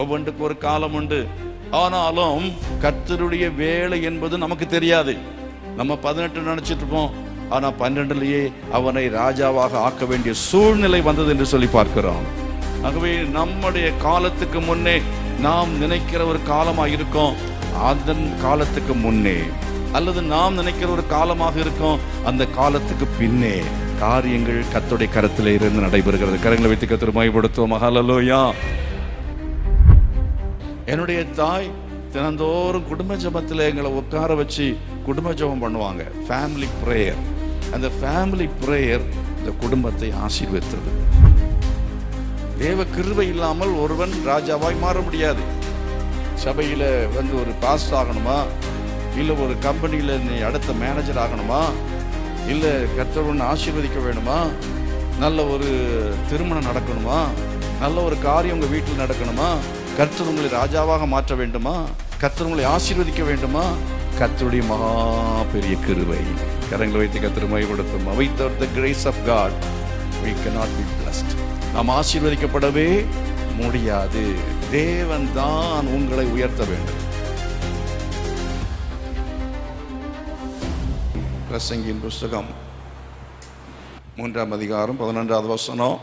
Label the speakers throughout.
Speaker 1: ஒவ்வொன்றுக்கு ஒரு காலம் உண்டு. ஆனாலும் கர்த்தருடைய வேலை என்பது நமக்கு தெரியாது. நம்ம 18 நினைச்சிட்டு இருப்போம், ஆனா 12லேயே அவனை ராஜாவாக ஆக்க வேண்டிய சூழ்நிலை வந்தது என்று சொல்லி பார்க்கிறோம். ஆகவே நம்முடைய காலத்துக்கு முன்னே நாம் நினைக்கிற ஒரு காலமாக இருக்கும், அதன் காலத்துக்கு முன்னே, அல்லது நாம் நினைக்கிற ஒரு காலமாக இருக்கும், அந்த காலத்துக்கு பின்னே காரியங்கள் கர்த்தருடைய கரத்திலே இருந்து நடைபெறுகிறது. கரங்களை வைத்து கர்த்தரை மகிமைப்படுத்துவோம். ஹல்லேலூயா. என்னுடைய தாய் தினந்தோறும் குடும்ப ஜெபத்தில் எங்களை உட்கார வச்சு குடும்ப ஜெபம் பண்ணுவாங்க, ஃபேமிலி பிரேயர். அந்த ஃபேமிலி பிரேயர் இந்த குடும்பத்தை ஆசீர்வதித்தது. தேவ கிருபை இல்லாமல் ஒருவன் ராஜாவாய் மாற முடியாது. சபையில் ஒரு பாஸ்டர் ஆகணுமா, இல்லை ஒரு கம்பெனியில் நீ அடுத்த மேனேஜர் ஆகணுமா, இல்லை கர்த்தர் ஒன்று ஆசீர்வதிக்க வேணுமா, நல்ல ஒரு திருமணம் நடக்கணுமா, நல்ல ஒரு காரியம் உங்கள் வீட்டில் நடக்கணுமா, கர்த்தர் உங்களை ராஜாவாக மாற்ற வேண்டுமா, கர்த்தர் உங்களை ஆசீர்வதிக்க வேண்டுமா, கர்த்தருடைய மகா பெரிய கிருபை. கரங்களை வைத்து கர்த்தர் மகிமைப்படுத்தும். Without the grace of God we cannot be blessed. நாம் ஆசீர்வதிக்கப்படவே முடியாது. தேவன் தான் உங்களை உயர்த்த வேண்டும். பிரசங்கியின் புஸ்தகம் 3ஆம் அதிகாரம் 11வது வசனம்.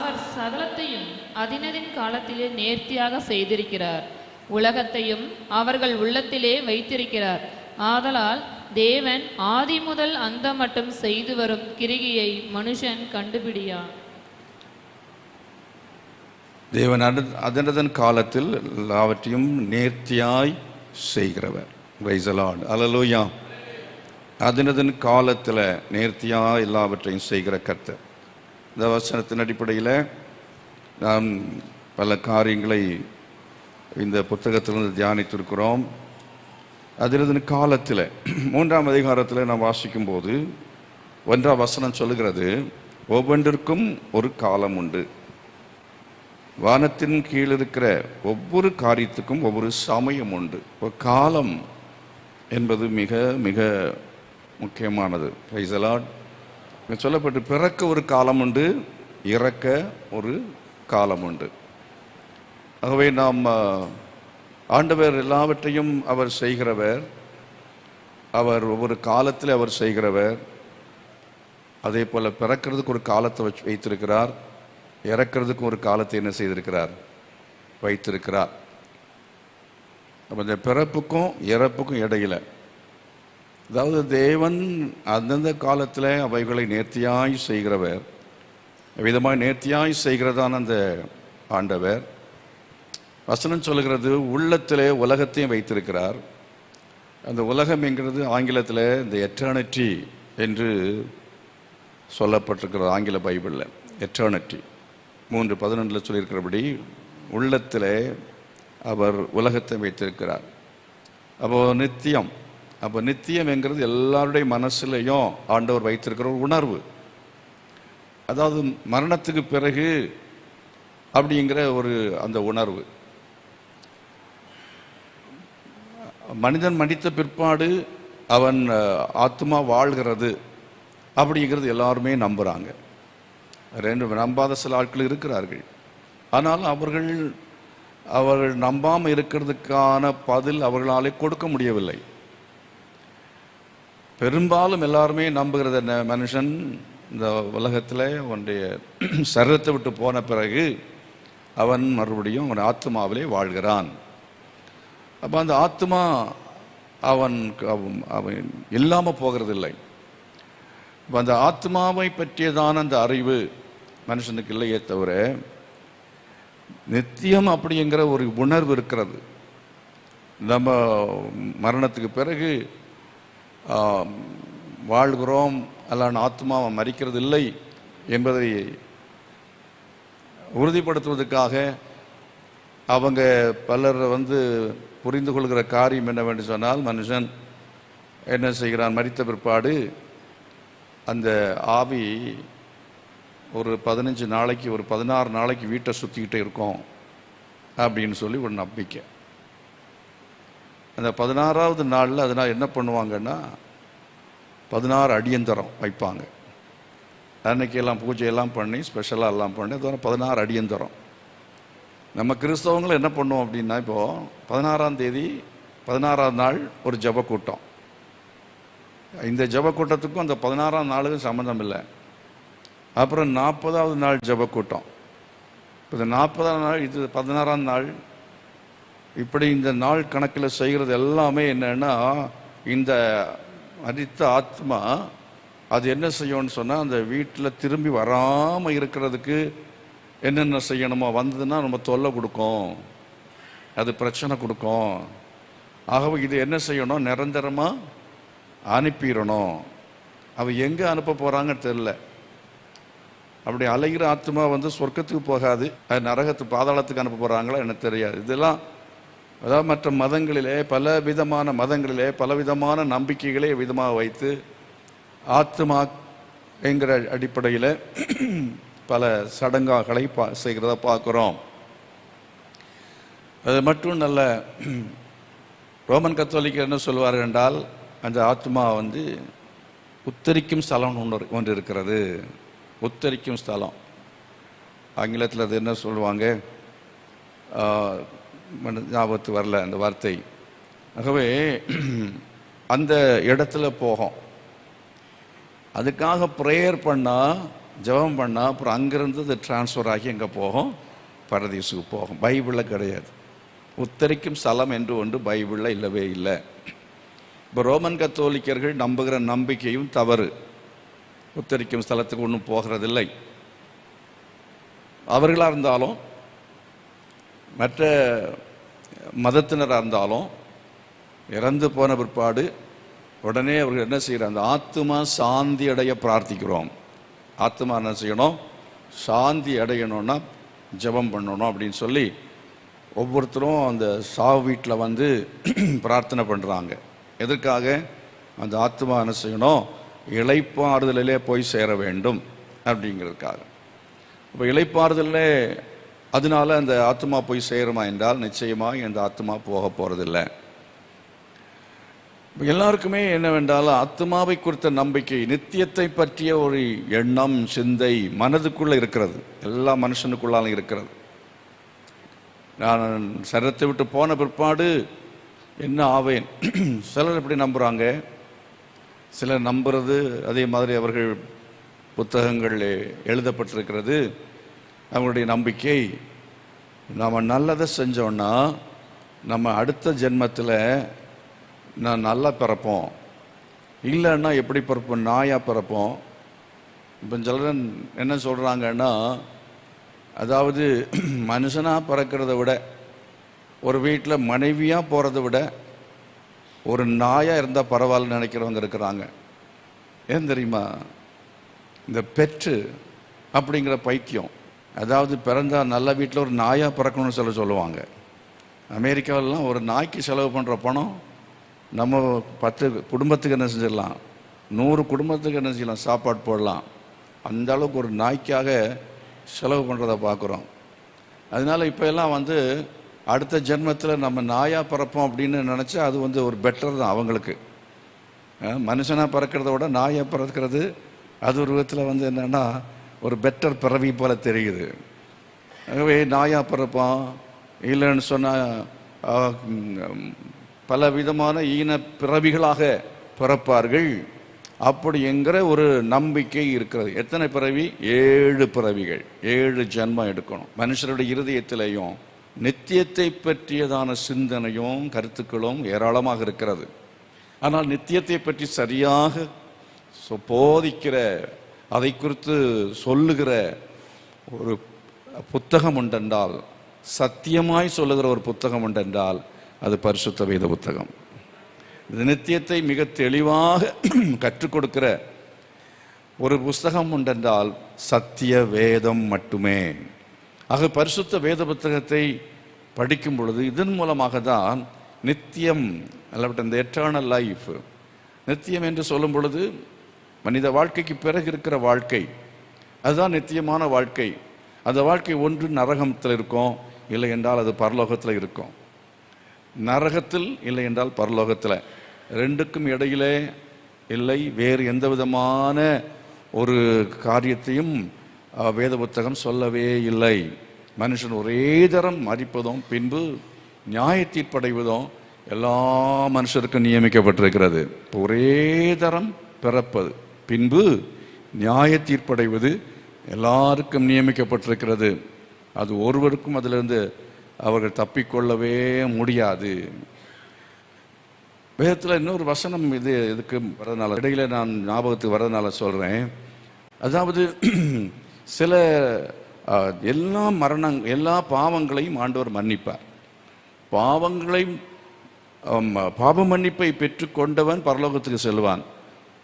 Speaker 2: அவர் சகலத்தையும் அதினதின் காலத்திலே நேர்த்தியாக செய்திருக்கிறார், உலகத்தையும் அவர்கள் உள்ளத்திலே வைத்திருக்கிறார். ஆதலால் தேவன் ஆதி முதல் அந்த மட்டும் செய்து வரும் கிரிகையை மனுஷன் கண்டுபிடியான்.
Speaker 1: தேவன் அதனதன் காலத்தில் எல்லாவற்றையும் நேர்த்தியாய் செய்கிறவர். Praise the Lord. ஹல்லேலூயா. அதனதன் காலத்தில் நேர்த்தியாக எல்லாவற்றையும் செய்கிற கர்த்தர். இந்த வசனத்தின் அடிப்படையில் நாம் பல காரியங்களை இந்த புத்தகத்திலிருந்து தியானித்திருக்கிறோம். அதனதன் காலத்தில் 3ஆம் அதிகாரத்தில் நாம் வாசிக்கும் போது 1ஆம் வசனம் சொல்லுகிறது, ஒவ்வொன்றிற்கும் ஒரு காலம் உண்டு. வானத்தின் கீழ் இருக்கிற ஒவ்வொரு காரியத்துக்கும் ஒவ்வொரு சமயம் உண்டு. ஒரு காலம் என்பது மிக மிக முக்கியமானது. Praise the Lord. சொல்லப்பட்டு பிறக்க ஒரு காலம் உண்டு, இறக்க ஒரு காலம் உண்டு. ஆகவே நாம் ஆண்டவர் எல்லாவற்றையும் அவர் செய்கிறவர், அவர் ஒவ்வொரு காலத்தில் அவர் செய்கிறவர். அதே போல் பிறக்கிறதுக்கு ஒரு காலத்தை வைத்திருக்கிறார், இறக்கிறதுக்கு ஒரு காலத்தை என்ன செய்திருக்கிறார், வைத்திருக்கிறார். அப்போ இந்த பிறப்புக்கும் இறப்புக்கும் இடையில, அதாவது தேவன் அந்தந்த காலத்தில் அவைகளை நேர்த்தியாய் செய்கிறவர். விதமாக நேர்த்தியாய் செய்கிறதான அந்த ஆண்டவர், வசனம் சொல்கிறது, உள்ளத்திலே உலகத்தையும் வைத்திருக்கிறார். அந்த உலகம் என்கிறது ஆங்கிலத்தில் இந்த எட்டர்னிட்டி என்று சொல்லப்பட்டிருக்கிறது. ஆங்கில பைபிளில் எட்டர்னிட்டி 3:11 சொல்லியிருக்கிறபடி உள்ளத்தில் அவர் உலகத்தை வைத்திருக்கிறார். அப்போ நித்தியம். அப்போ நித்தியம் என்கிறது எல்லாருடைய மனசுலையும் ஆண்டவர் வைத்திருக்கிற ஒரு உணர்வு. அதாவது மரணத்துக்கு பிறகு அப்படிங்கிற ஒரு அந்த உணர்வு. மனிதன் மடித்த பிற்பாடு அவன் ஆத்மா வாழ்கிறது அப்படிங்கிறது எல்லாருமே நம்புகிறாங்க. நம்பாத சில ஆட்கள் இருக்கிறார்கள். ஆனால் அவர்கள் நம்பாமல் இருக்கிறதுக்கான பதில் அவர்களாலே கொடுக்க முடியவில்லை. பெரும்பாலும் எல்லாருமே நம்புகிறது என்ன, மனுஷன் இந்த உலகத்தில் அவனுடைய சரீரத்தை விட்டு போன பிறகு அவன் மறுபடியும் அவன் ஆத்மாவிலே வாழ்கிறான். அப்போ அந்த ஆத்மா அவன் இல்லாமல் போகிறதில்லை. இப்போ அந்த ஆத்மாவை பற்றியதான அந்த அறிவு மனுஷனுக்கு இல்லையே தவிர நித்தியம் அப்படிங்கிற ஒரு உணர்வு இருக்கிறது. நம்ம மரணத்துக்கு பிறகு வாழ்கிறோம், அல்லான ஆத்மாவை மரிக்கிறது இல்லை என்பதை உறுதிப்படுத்துவதற்காக அவங்க பலர் புரிந்து கொள்கிற காரியம் என்னவென்று சொன்னால், மனுஷன் என்ன செய்கிறான், மரித்த பிற்பாடு அந்த ஆவி ஒரு 15 நாளைக்கு ஒரு 16 நாளைக்கு வீட்டை சுற்றிக்கிட்டே இருக்கும் அப்படின்னு சொல்லி ஒரு நம்பிக்கை. அந்த 16வது நாளில் அதனால் என்ன பண்ணுவாங்கன்னா 16 அடியந்தரம் வைப்பாங்க. அன்னைக்கெல்லாம் பூஜையெல்லாம் பண்ணி ஸ்பெஷலாக எல்லாம் பண்ணி அது 16 அடியந்தரம். நம்ம கிறிஸ்தவங்களும் என்ன பண்ணுவோம் அப்படின்னா, இப்போது 16ஆம் தேதி 16ஆம் நாள் ஒரு ஜெப கூட்டம். இந்த ஜெப கூட்டத்துக்கும் அந்த 16ஆம் நாளுக்கும் சம்மந்தம் இல்லை. அப்புறம் 40ஆவது நாள் ஜெப கூட்டம். இப்போ இந்த 40ஆம் நாள், இது 16ஆம் நாள். இப்படி இந்த நாள் கணக்கில் செய்கிறது எல்லாமே என்னன்னா, இந்த அடித்த ஆத்மா அது என்ன செய்யணும்னு சொன்னால், அந்த வீட்டில் திரும்பி வராமல் இருக்கிறதுக்கு என்னென்ன செய்யணுமோ, வந்ததுன்னா நம்ம தொல்லை கொடுக்கும், அது பிரச்சனை கொடுக்கும். ஆகவே இது என்ன செய்யணும், நிரந்தரமாக அனுப்பிடணும். அவ எங்கே அனுப்ப போகிறாங்கன்னு தெரில. அப்படி அலைகிற ஆத்மா வந்து சொர்க்கத்துக்கு போகாது, அது நரகத்து பாதாளத்துக்கு அனுப்ப போகிறாங்களா எனக்கு தெரியாது. இதெல்லாம் அதாவது மற்ற மதங்களிலே, பல விதமான மதங்களிலே பலவிதமான நம்பிக்கைகளே விதமாக வைத்து ஆத்மா என்கிற அடிப்படையில் பல சடங்குகளை செய்கிறத பார்க்குறோம். அது மட்டும் நல்ல ரோமன் கத்தோலிக்க என்ன சொல்வார்கள் என்றால், அந்த ஆத்மா வந்து உத்தரிக்கும் ஸ்தலம் ஒன்று இருக்கிறது. உத்தரிக்கும் ஸ்தலம், ஆங்கிலத்தில் அது என்ன சொல்லுவாங்க, ஞாபகத்து வரல அந்த வார்த்தை. ஆகவே அந்த இடத்துல போகும். அதுக்காக ப்ரேயர் பண்ணால், ஜெபம் பண்ணால், அப்புறம் அங்கேருந்து அது டிரான்ஸ்ஃபர் ஆகி எங்கே போகும், பரதீசுக்கு போகும். பைபிளில் கிடையாது. உத்தரிக்கும் ஸ்தலம் என்று ஒன்று பைபிளில் இல்லவே இல்லை. இப்போ ரோமன் கத்தோலிக்கர்கள் நம்புகிற நம்பிக்கையும் தவறு. உத்தரிக்கும் ஸ்தலத்துக்கு ஒன்றும் போகிறதில்லை. அவர்களாக இருந்தாலும் மற்ற மதத்தினராக இருந்தாலும் இறந்து போன பிற்பாடு உடனே அவர்கள் என்ன செய்கிறாங்க, அந்த ஆத்மா சாந்தி அடைய பிரார்த்திக்கிறோம். ஆத்மா என்ன செய்யணும், சாந்தி அடையணும்னா ஜெபம் பண்ணணும் அப்படின்னு சொல்லி ஒவ்வொருத்தரும் அந்த சாவு வீட்டில் வந்து பிரார்த்தனை பண்ணுறாங்க. எதற்காக, அந்த ஆத்மா என்ன செய்யணும், இளைப்பாறுதலிலே போய் சேர வேண்டும் அப்படிங்கிறதுக்காக. இப்போ இளைப்பாறுதலே அதனால அந்த ஆத்மா போய் சேருமா என்றால் நிச்சயமாக அந்த ஆத்மா போக போகிறதில்லை. எல்லாருக்குமே என்னவென்றால், ஆத்மாவை குறித்த நம்பிக்கை, நித்தியத்தை பற்றிய ஒரு எண்ணம், சிந்தை மனதுக்குள்ளே இருக்கிறது. எல்லா மனுஷனுக்குள்ளாலும் இருக்கிறது. நான் சரீரத்தை விட்டு போன பிற்பாடு என்ன ஆவேன், சிலர் எப்படி நம்புகிறாங்க, சிலர் நம்புறது அதே மாதிரி அவர்கள் புத்தகங்கள் எழுதப்பட்டிருக்கிறது. அவங்களுடைய நம்பிக்கை, நாம் நல்லதை செஞ்சோன்னா நம்ம அடுத்த ஜென்மத்தில் நான் நல்லா பிறப்போம், இல்லைன்னா எப்படி பிறப்போம், நாயாக பிறப்போம். இப்போ சிலர் என்ன சொல்கிறாங்கன்னா, அதாவது மனுஷனாக பிறக்கிறத விட, ஒரு வீட்டில் மனைவியாக போகிறத விட ஒரு நாயாக இருந்தால் பரவாயில்லன்னு நினைக்கிறவங்க இருக்கிறாங்க. ஏன் தெரியுமா, இந்த பெற்று அப்படிங்கிற பைத்தியம். அதாவது பிறந்தா நல்ல வீட்டில் ஒரு நாயாக பிறக்கணும்னு சொல்லுவாங்க. அமெரிக்காவிலாம் ஒரு நாய்க்கு செலவு பண்ணுற பணம் நம்ம 10 குடும்பத்துக்கு என்ன செஞ்சிடலாம், 100 குடும்பத்துக்கு என்ன செய்யலாம், சாப்பாடு போடலாம். அந்த அளவுக்கு ஒரு நாய்க்காக செலவு பண்ணுறத பார்க்குறோம். அதனால் இப்போ எல்லாம் வந்து அடுத்த ஜென்மத்தில் நம்ம நாயாக பிறப்போம் அப்படின்னு நினச்சா அது வந்து ஒரு பெட்டர் தான் அவங்களுக்கு. மனுஷனாக பிறக்கிறத விட நாயாக பிறக்கிறது அது ஒரு விதத்தில் வந்து என்னென்னா ஒரு பெட்டர் பிறவி போல தெரியுது. ஆகவே நாயாக பிறப்பான், இல்லைன்னு சொன்னால் பல விதமான ஈன பிறவிகளாக பிறப்பார்கள் அப்படி என்கிற ஒரு நம்பிக்கை இருக்கிறது. எத்தனை பிறவி? 7 பிறவிகள், 7 ஜென்மம் எடுக்கணும். மனுஷருடைய இருதயத்திலேயும் நித்தியத்தை பற்றியதான சிந்தனையும் கருத்துக்களும் ஏராளமாக இருக்கிறது. ஆனால் நித்தியத்தை பற்றி சரியாக போதிக்கிற, அதை குறித்து சொல்லுகிற ஒரு புத்தகம் உண்டென்றால், சத்தியமாய் சொல்லுகிற ஒரு புத்தகம் உண்டென்றால் அது பரிசுத்த வேத புத்தகம். இது நித்தியத்தை மிக தெளிவாக கற்றுக் கொடுக்கிற ஒரு புஸ்தகம் உண்டென்றால் சத்திய வேதம் மட்டுமே. ஆக பரிசுத்த வேத புத்தகத்தை படிக்கும் பொழுது இதன் மூலமாக தான் நித்தியம், அல்லது இந்த எட்டர்னல் லைஃப், நித்தியம் என்று சொல்லும் பொழுது மனித வாழ்க்கைக்கு பிறகு இருக்கிற வாழ்க்கை, அதுதான் நித்தியமான வாழ்க்கை. அந்த வாழ்க்கை ஒன்று நரகத்தில் இருக்கும், இல்லை என்றால் அது பரலோகத்தில் இருக்கும். நரகத்தில் இல்லை என்றால் பரலோகத்தில், ரெண்டுக்கும் இடையிலே இல்லை வேறு எந்த விதமான ஒரு காரியத்தையும் வேத புத்தகம் சொல்லவே இல்லை. மனுஷன் ஒரே தரம் மரிப்பதும் பின்பு நியாய தீர்ப்படைவதும் எல்லா மனுஷருக்கும் நியமிக்கப்பட்டிருக்கிறது. ஒரே தரம் பிறப்பது பின்பு நியாய தீர்ப்படைவது எல்லாருக்கும் நியமிக்கப்பட்டிருக்கிறது. அது ஒருவருக்கும் அதிலிருந்து அவர்கள் தப்பிக்கொள்ளவே முடியாது. வேதத்தில் இன்னொரு வசனம் இதுக்கு வரதுனால இடையில நான் ஞாபகத்துக்கு வரதுனால சொல்கிறேன். அதாவது சில எல்லா பாவங்களையும் ஆண்டவர் மன்னிப்பார். பாவ மன்னிப்பை பெற்றுக்கொண்டவன் பரலோகத்துக்கு செல்வான்,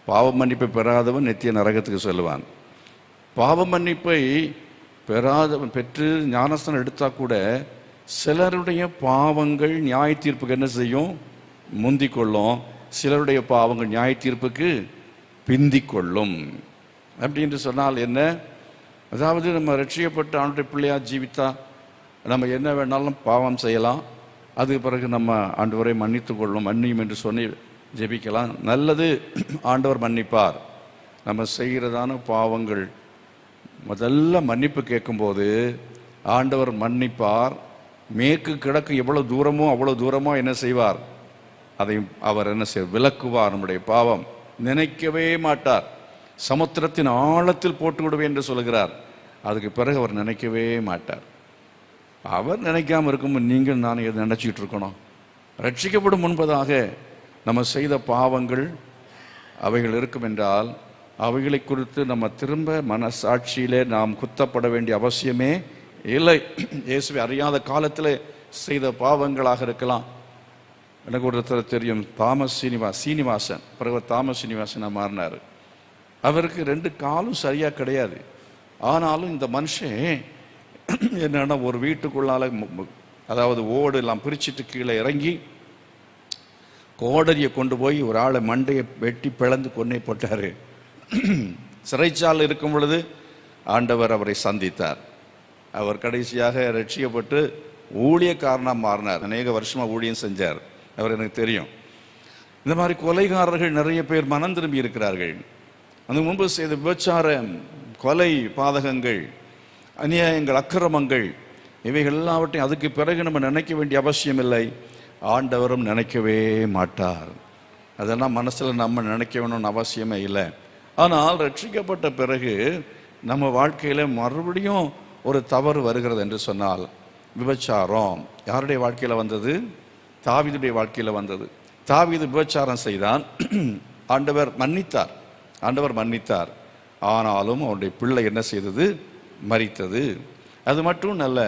Speaker 1: பாவ மன்னிப்பை பெறாதவன் நித்திய நரகத்துக்கு செல்வான். பாவ மன்னிப்பை பெறாதவன் பெற்று ஞானஸ்தானம் எடுத்தா கூட சிலருடைய பாவங்கள் நியாய தீர்ப்புக்கு என்ன செய்யும்? முந்திக் கொள்ளும். சிலருடைய பாவங்கள் நியாய தீர்ப்புக்கு பிந்திக் கொள்ளும். அப்படி என்று சொன்னால் என்ன? அதாவது நம்ம ரட்சிக்கப்பட்ட ஆண்டுடைய பிள்ளையா ஜீவித்தா நம்ம என்ன வேணாலும் பாவம் செய்யலாம். அதுக்கு பிறகு நம்ம ஆண்டவரை மன்னித்து கொள்ளும், மன்னியும் என்று சொல்லி ஜெபிக்கலாம். நல்லது, ஆண்டவர் மன்னிப்பார். நம்ம செய்கிறதான பாவங்கள் முதல்ல மன்னிப்பு கேட்கும்போது ஆண்டவர் மன்னிப்பார். மேற்கு கிழக்கு எவ்வளவு தூரமோ அவ்வளோ தூரமோ என்ன செய்வார்? அதை அவர் என்ன விலக்குவார். நம்முடைய பாவம் நினைக்கவே மாட்டார். சமுத்திரத்தின் ஆழத்தில் போட்டு விடுவேன் என்று சொல்கிறார். அதுக்கு பிறகு அவர் நினைக்கவே மாட்டார். அவர் நினைக்காம இருக்கும்போது நீங்கள் நான் எது நினைச்சிட்டு இருக்கணும்? ரட்சிக்கப்படும் முன்பதாக நம்ம செய்த பாவங்கள் அவைகள் இருக்கும் என்றால் அவைகளை குறித்து நம்ம திரும்ப மனசாட்சியிலே நாம் குத்தப்பட வேண்டிய அவசியமே இல்லை. இயேசுவை அறியாத காலத்தில் செய்த பாவங்களாக இருக்கலாம். எனக்கு ஒருத்தர் தெரியும், சீனிவாசன். பிறகு தாமஸ் சீனிவாசனாக மாறினார். அவருக்கு 2 காலும் சரியா கிடையாது. ஆனாலும் இந்த மனுஷன் என்னன்னா ஒரு வீட்டுக்குள்ளால, அதாவது ஓடு எல்லாம் பிரிச்சுட்டு கீழே இறங்கி கோடரியை கொண்டு போய் ஒரு ஆளை மண்டையை வெட்டி பிளந்து கொன்னே போட்டாரு. சிறைச்சாலை இருக்கும் பொழுது ஆண்டவர் அவரை சந்தித்தார். அவர் கடைசியாக ரட்சிக்கப்பட்டு ஊழியக்காரனாக மாறினார். அநேக வருஷமா ஊழியம் செஞ்சார். அவர் எனக்கு தெரியும். இந்த மாதிரி கொலைகாரர்கள் நிறைய பேர் மனம் திரும்பி இருக்கிறார்கள். அந்த முன்பு செய்த விபச்சாரம், கொலை, பாதகங்கள், அநியாயங்கள், அக்கிரமங்கள், இவைகள் எல்லாவற்றையும் அதுக்கு பிறகு நம்ம நினைக்க வேண்டிய அவசியம் இல்லை. ஆண்டவரும் நினைக்கவே மாட்டார். அதெல்லாம் மனசில் நம்ம நினைக்க வேணும்னு அவசியமே இல்லை. ஆனால் ரட்சிக்கப்பட்ட பிறகு நம்ம வாழ்க்கையில் மறுபடியும் ஒரு தவறு வருகிறது என்று சொன்னால், விபச்சாரம் யாருடைய வாழ்க்கையில் வந்தது? தாவீதுடைய வாழ்க்கையில் வந்தது. தாவீது விபச்சாரம் செய்தான். ஆண்டவர் மன்னித்தார். ஆனாலும் அவனுடைய பிள்ளை என்ன செய்தது? மரித்தது. அது மட்டும் நல்ல,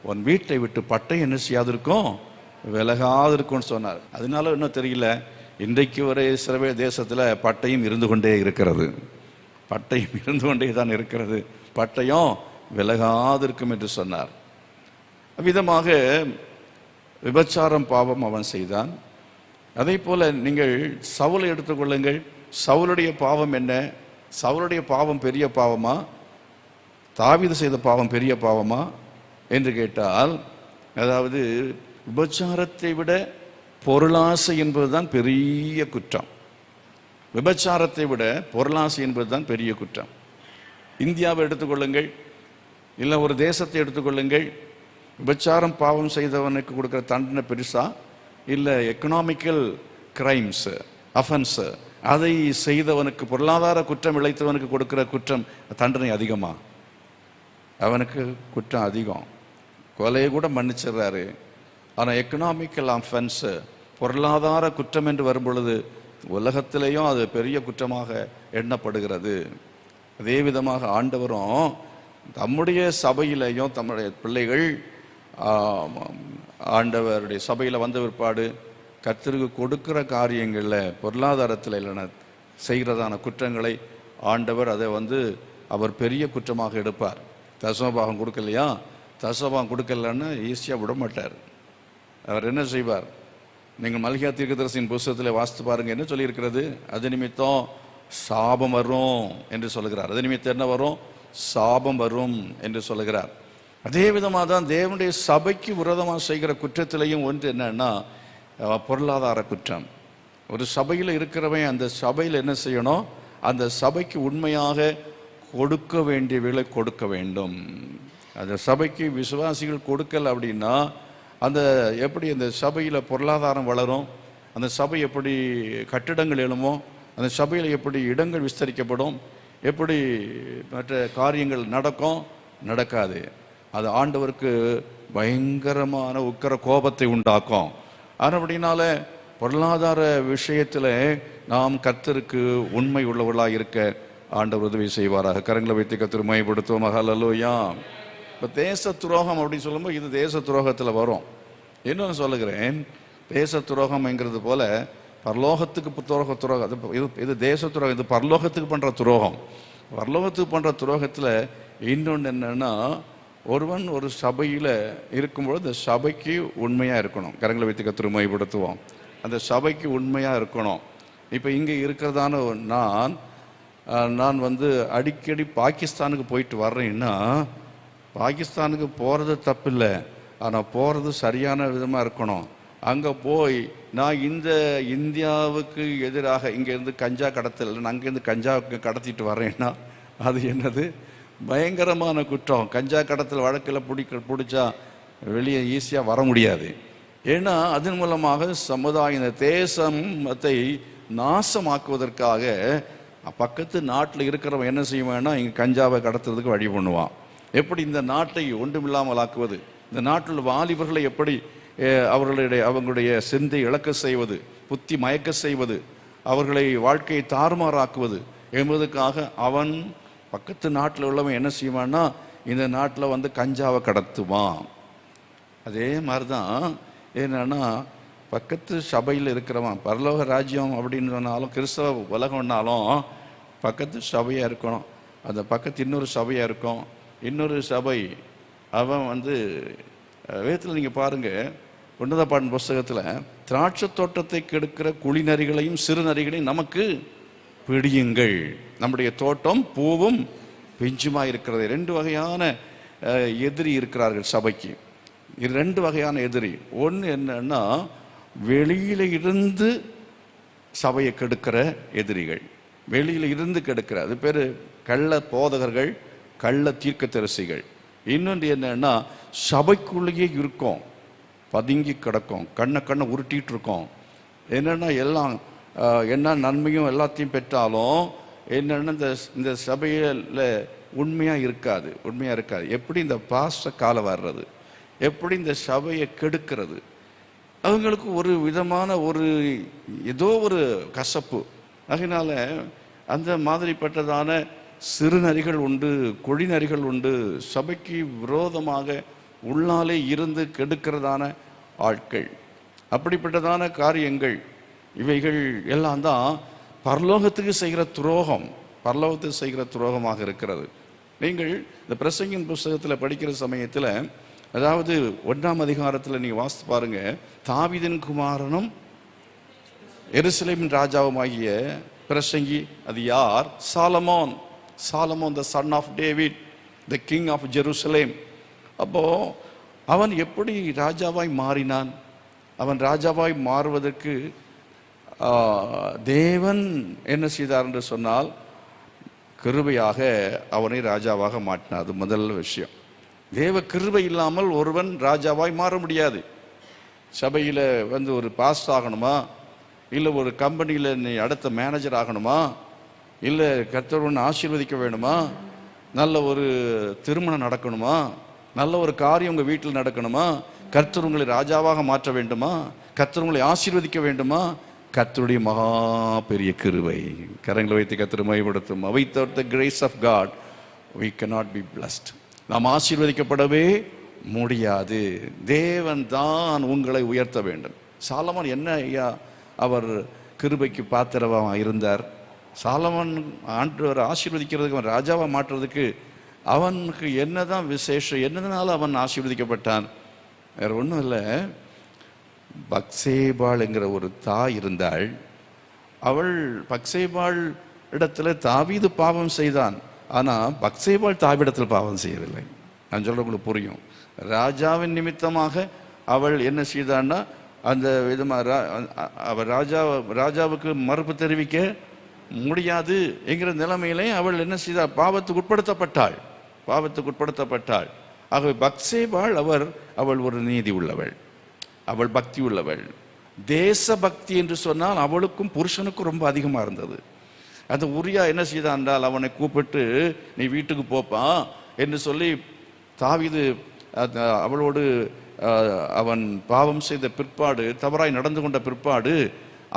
Speaker 1: உன் வீட்டை விட்டு பட்டை என்ன செய்யாதிருக்கும்? விலகாதிருக்கும்னு சொன்னார். அதனால இன்னும் தெரியல, இன்றைக்கு வரை இஸ்ரவேல் தேசத்தில் பட்டயம் இருந்து கொண்டே இருக்கிறது. பட்டயம் இருந்து கொண்டே தான் இருக்கிறது. பட்டயம் விலகாதிருக்கும் என்று சொன்னார். விதமாக விபச்சாரம் பாவம் அவன் செய்தான். அதே போல நீங்கள் சவுலை எடுத்துக்கொள்ளுங்கள். சவுலுடைய பாவம் என்ன? சவுலுடைய பாவம் பெரிய பாவமா, தாவீது செய்த பாவம் பெரிய பாவமா என்று கேட்டால், அதாவது விபச்சாரத்தை விட பொருளாசை என்பதுதான் பெரிய குற்றம். விபச்சாரத்தை விட பொருளாசை என்பதுதான் பெரிய குற்றம். இந்தியாவை எடுத்துக்கொள்ளுங்கள், இல்லை ஒரு தேசத்தை எடுத்துக்கொள்ளுங்கள். விபச்சாரம் பாவம் செய்தவனுக்கு கொடுக்குற தண்டனை பெருசா, இல்லை எக்கனாமிக்கல் கிரைம்ஸ் அஃபென்ஸ் அதை செய்தவனுக்கு, பொருளாதார குற்றம் இழைத்தவனுக்கு கொடுக்குற குற்றம் தண்டனை அதிகமா? அவனுக்கு குற்றம் அதிகம். கொலையை கூட மன்னிச்சிடுறாரு. ஆனால் எக்கனாமிக்கல் அஃபென்ஸ், பொருளாதார குற்றம் என்று வரும் பொழுது உலகத்திலேயும் அது பெரிய குற்றமாக எண்ணப்படுகிறது. அதே விதமாக ஆண்டவரும் தம்முடைய சபையிலையும் தம்முடைய பிள்ளைகள் ஆண்டவருடைய சபையில் வந்த பிற்பாடு கர்த்தருக்கு கொடுக்கிற காரியங்களில் பொருளாதாரத்தில் இல்லைன்னா செய்கிறதான குற்றங்களை ஆண்டவர் அதை அவர் பெரிய குற்றமாக எடுப்பார். தசமபாகம் கொடுக்கலையா, தசமபாகம் கொடுக்கலன்னா ஈஸியாக விட மாட்டார். அவர் என்ன செய்வார்? நீங்கள் மல்கியா தீர்க்கதரிசியின் புஸ்தகத்தில் வாசித்து பாருங்க, என்ன சொல்லியிருக்கிறது? அது நிமித்தம் சாபம் வரும் என்று சொல்லுகிறார். அது நிமித்தம் என்ன வரும்? சாபம் வரும் என்று சொல்லுகிறார். அதே விதமாக தான் தேவனுடைய சபைக்கு விரோதமாக செய்கிற குற்றத்திலையும் ஒன்று என்னன்னா பொருளாதார குற்றம். ஒரு சபையில் இருக்கிறவன் அந்த சபையில் என்ன செய்யணும்? அந்த சபைக்கு உண்மையாக கொடுக்க வேண்டியவர்களை கொடுக்க வேண்டும். அந்த சபைக்கு விசுவாசிகள் கொடுக்கல அப்படின்னா அந்த எப்படி அந்த சபையில் பொருளாதாரம் வளரும், அந்த சபை எப்படி கட்டிடங்கள் எழுமோ, அந்த சபையில் எப்படி இடங்கள் விஸ்தரிக்கப்படும், எப்படி மற்ற காரியங்கள் நடக்காது. அது ஆண்டவருக்கு பயங்கரமான உக்கிர கோபத்தை உண்டாக்கும். அப்படினால பொருளாதார விஷயத்தில் நாம் கர்த்தருக்கு உண்மை உள்ளவர்களாக இருக்க ஆண்டவர் உதவி செய்வாராக. கரங்களை வைத்து கர்த்தரை மகிமைப்படுத்துவோம். ஹல்லேலூயா. இப்போ தேச துரோகம் அப்படின்னு சொல்லும்போது இது தேச துரோகத்தில் வரும். இன்னொன்று சொல்லுகிறேன், தேச துரோகம்ங்கிறது போல பரலோகத்துக்கு துரோகம் இது தேச துரோகம், இது பரலோகத்துக்கு பண்ணுற துரோகம். பரலோகத்துக்கு பண்ணுற துரோகத்தில் இன்னொன்று என்னன்னா, ஒருவன் ஒரு சபையில் இருக்கும்பொழுது அந்த சபைக்கு உண்மையாக இருக்கணும். கரங்களை வைத்து கர்த்தரை மகிமைப்படுத்துவோம். அந்த சபைக்கு உண்மையாக இருக்கணும். இப்போ இங்கே இருக்கிறதான நான் அடிக்கடி பாகிஸ்தானுக்கு போயிட்டு வர்றேன்னா, பாகிஸ்தானுக்கு போகிறது தப்பில்லை, ஆனால் போகிறது சரியான விதமாக இருக்கணும். அங்கே போய் நான் இந்தியாவுக்கு எதிராக இங்கேருந்து கஞ்சா கடத்தல், நான் அங்கேருந்து கஞ்சா கடத்திட்டு வர்றேன்னா அது என்னது பயங்கரமான குற்றம். கஞ்சா கடத்தல் வழக்கில் பிடிச்சா வெளியே ஈஸியாக வர முடியாது. ஏன்னா அதன் மூலமாக சமுதாய தேசத்தை நாசமாக்குவதற்காக பக்கத்து நாட்டில் இருக்கிறவன் என்ன செய்வான்னா இங்கே கஞ்சாவை கடத்துறதுக்கு வழி பண்ணுவான். எப்படி இந்த நாட்டை ஒன்றுமில்லாமல் ஆக்குவது, இந்த நாட்டில் வாலிபர்களை எப்படி அவங்களுடைய சிந்தை இழக்க செய்வது, புத்தி மயக்க செய்வது, அவர்களை வாழ்க்கையை தாறுமாறாக்குவது என்பதற்காக அவன் பக்கத்து நாட்டில் உள்ளவன் என்ன செய்வான்னா இந்த நாட்டில் கஞ்சாவை கடத்துவான். அதே மாதிரி தான் என்னன்னா பக்கத்து சபையில் இருக்கிறவன் பரலோக ராஜ்யம் அப்படின்னு சொன்னாலும் கிறிஸ்தவ உலகம்னாலும் பக்கத்து சபையாக இருக்கணும். அந்த பக்கத்து இன்னொரு சபையாக இருக்கும். இன்னொரு சபை அவன் வேதத்தில் நீங்கள் பாருங்கள், உன்னத பாட்டின் புஸ்தகத்தில் திராட்சை தோட்டத்தை கெடுக்கிற குழிநரிகளையும் சிறுநரிகளையும் நமக்கு பிடியுங்கள். நம்முடைய தோட்டம் பூவும் பெஞ்சுமா இருக்கிறது. 2 வகையான எதிரி இருக்கிறார்கள் சபைக்கு. இது 2 வகையான எதிரி. ஒன்று என்னன்னா வெளியில இருந்து சபையை கெடுக்கிற எதிரிகள், வெளியில இருந்து கெடுக்கிற, அது பேர் கள்ள போதகர்கள், கள்ள தீர்க்கதரிசிகள். இன்னொன்று என்னன்னா சபைக்குள்ளேயே இருக்கும், பதுங்கி கிடக்கும், கண்ணை உருட்டிட்டு இருக்கோம். என்னன்னா எல்லாம் என்ன நன்மையும் எல்லாத்தையும் பெற்றாலும் என்னன்னா இந்த சபையில் உண்மையாக இருக்காது. எப்படி இந்த பாஸ்ட காலம் வர்றது, எப்படி இந்த சபையை கெடுக்கிறது, அவங்களுக்கு ஒரு விதமான ஏதோ ஒரு கசப்பு. அதனால அந்த மாதிரிப்பட்டதான சிறுநரிகள் உண்டு, கொழிநரிகள் உண்டு, சபைக்கு விரோதமாக உள்ளாலே இருந்து கெடுக்கிறதான ஆட்கள். அப்படிப்பட்டதான காரியங்கள் இவைகள் எல்லாம் தான் பரலோகத்துக்கு செய்கிற துரோகமாக இருக்கிறது. நீங்கள் இந்த பிரசங்கின் புஸ்தகத்தில் படிக்கிற சமயத்தில், அதாவது 1ஆம் அதிகாரத்தில் நீங்கள் வாசித்து பாருங்க, தாவீதின் குமாரனும் எருசலேமின் ராஜாவுமாகிய பிரசங்கி அது யார்? சாலமோன். The son of David, the king of Jerusalem. அப்போ அவன் எப்படி ராஜாவாய் மாறினான்? அவன் ராஜாவாய் மாறுவதற்கு தேவன் என்ன செய்தார் என்று சொன்னால் கிருபையாக அவனை ராஜாவாக மாற்றினார். அது முதல் விஷயம். தேவ கிருபை இல்லாமல் ஒருவன் ராஜாவாய் மாற முடியாது. சபையில் ஒரு பாஸ் ஆகணுமா, இல்லை ஒரு கம்பெனியில் நீ அடுத்த மேனேஜர் ஆகணுமா, இல்லை கர்த்தர் ஒன்று ஆசீர்வதிக்க வேணுமா, நல்ல ஒரு திருமணம் நடக்கணுமா, நல்ல ஒரு காரியம் உங்கள் வீட்டில் நடக்கணுமா, கர்த்தர் உங்களை ராஜாவாக மாற்ற வேண்டுமா, கர்த்தர் உங்களை ஆசீர்வதிக்க வேண்டுமா, கர்த்தருடைய மகா பெரிய கிருபை. கரங்களை வைத்து கர்த்தரை மகிமைப்படுத்தும். without the grace of God we cannot be blessed. நாம் ஆசீர்வதிக்கப்படவே முடியாது. தேவன் தான் உங்களை உயர்த்த வேண்டும். சாலமோன் என்ன ஐயா அவர் கிருபைக்கு பாத்திரமாக இருந்தார். சாலமோன் ஆண்டவர் ஆசீர்வதிக்கிறதுக்கு, அவன் ராஜாவை மாற்றுறதுக்கு அவனுக்கு என்னதான் விசேஷம், என்னதுனால அவன் ஆசீர்வதிக்கப்பட்டான்? வேற ஒன்றும் இல்லை. பக்சேபாள் என்கிற ஒரு தாய் இருந்தாள். அவள் பக்சேபாள் இடத்துல தாவீது பாவம் செய்தான். ஆனால் பக்சேபாள் தாவிடத்தில் பாவம் செய்யவில்லை. நான் சொல்ல உங்களுக்கு புரியும். ராஜாவின் நிமித்தமாக அவள் என்ன செய்தான்னா அந்த விதமாக அவள் ராஜாவுக்கு மறுப்பு தெரிவிக்க முடியாது என்கிற நிலைமையிலே அவள் என்ன செய்தாள்? பாவத்துக்கு உட்படுத்தப்பட்டாள். ஆகவே பத்சேபாள் அவள் ஒரு நீதி உள்ளவள், அவள் பக்தி உள்ளவள். தேச பக்தி என்று சொன்னால் அவளுக்கும் புருஷனுக்கும் ரொம்ப அதிகமாக இருந்தது. அந்த உரியா என்ன செய்தான் என்றால், அவனை கூப்பிட்டு நீ வீட்டுக்கு போப்பா என்று சொல்லி, தாவீது அவளோடு அவன் பாவம் செய்த பிற்பாடு, தவறாய் நடந்து கொண்ட பிற்பாடு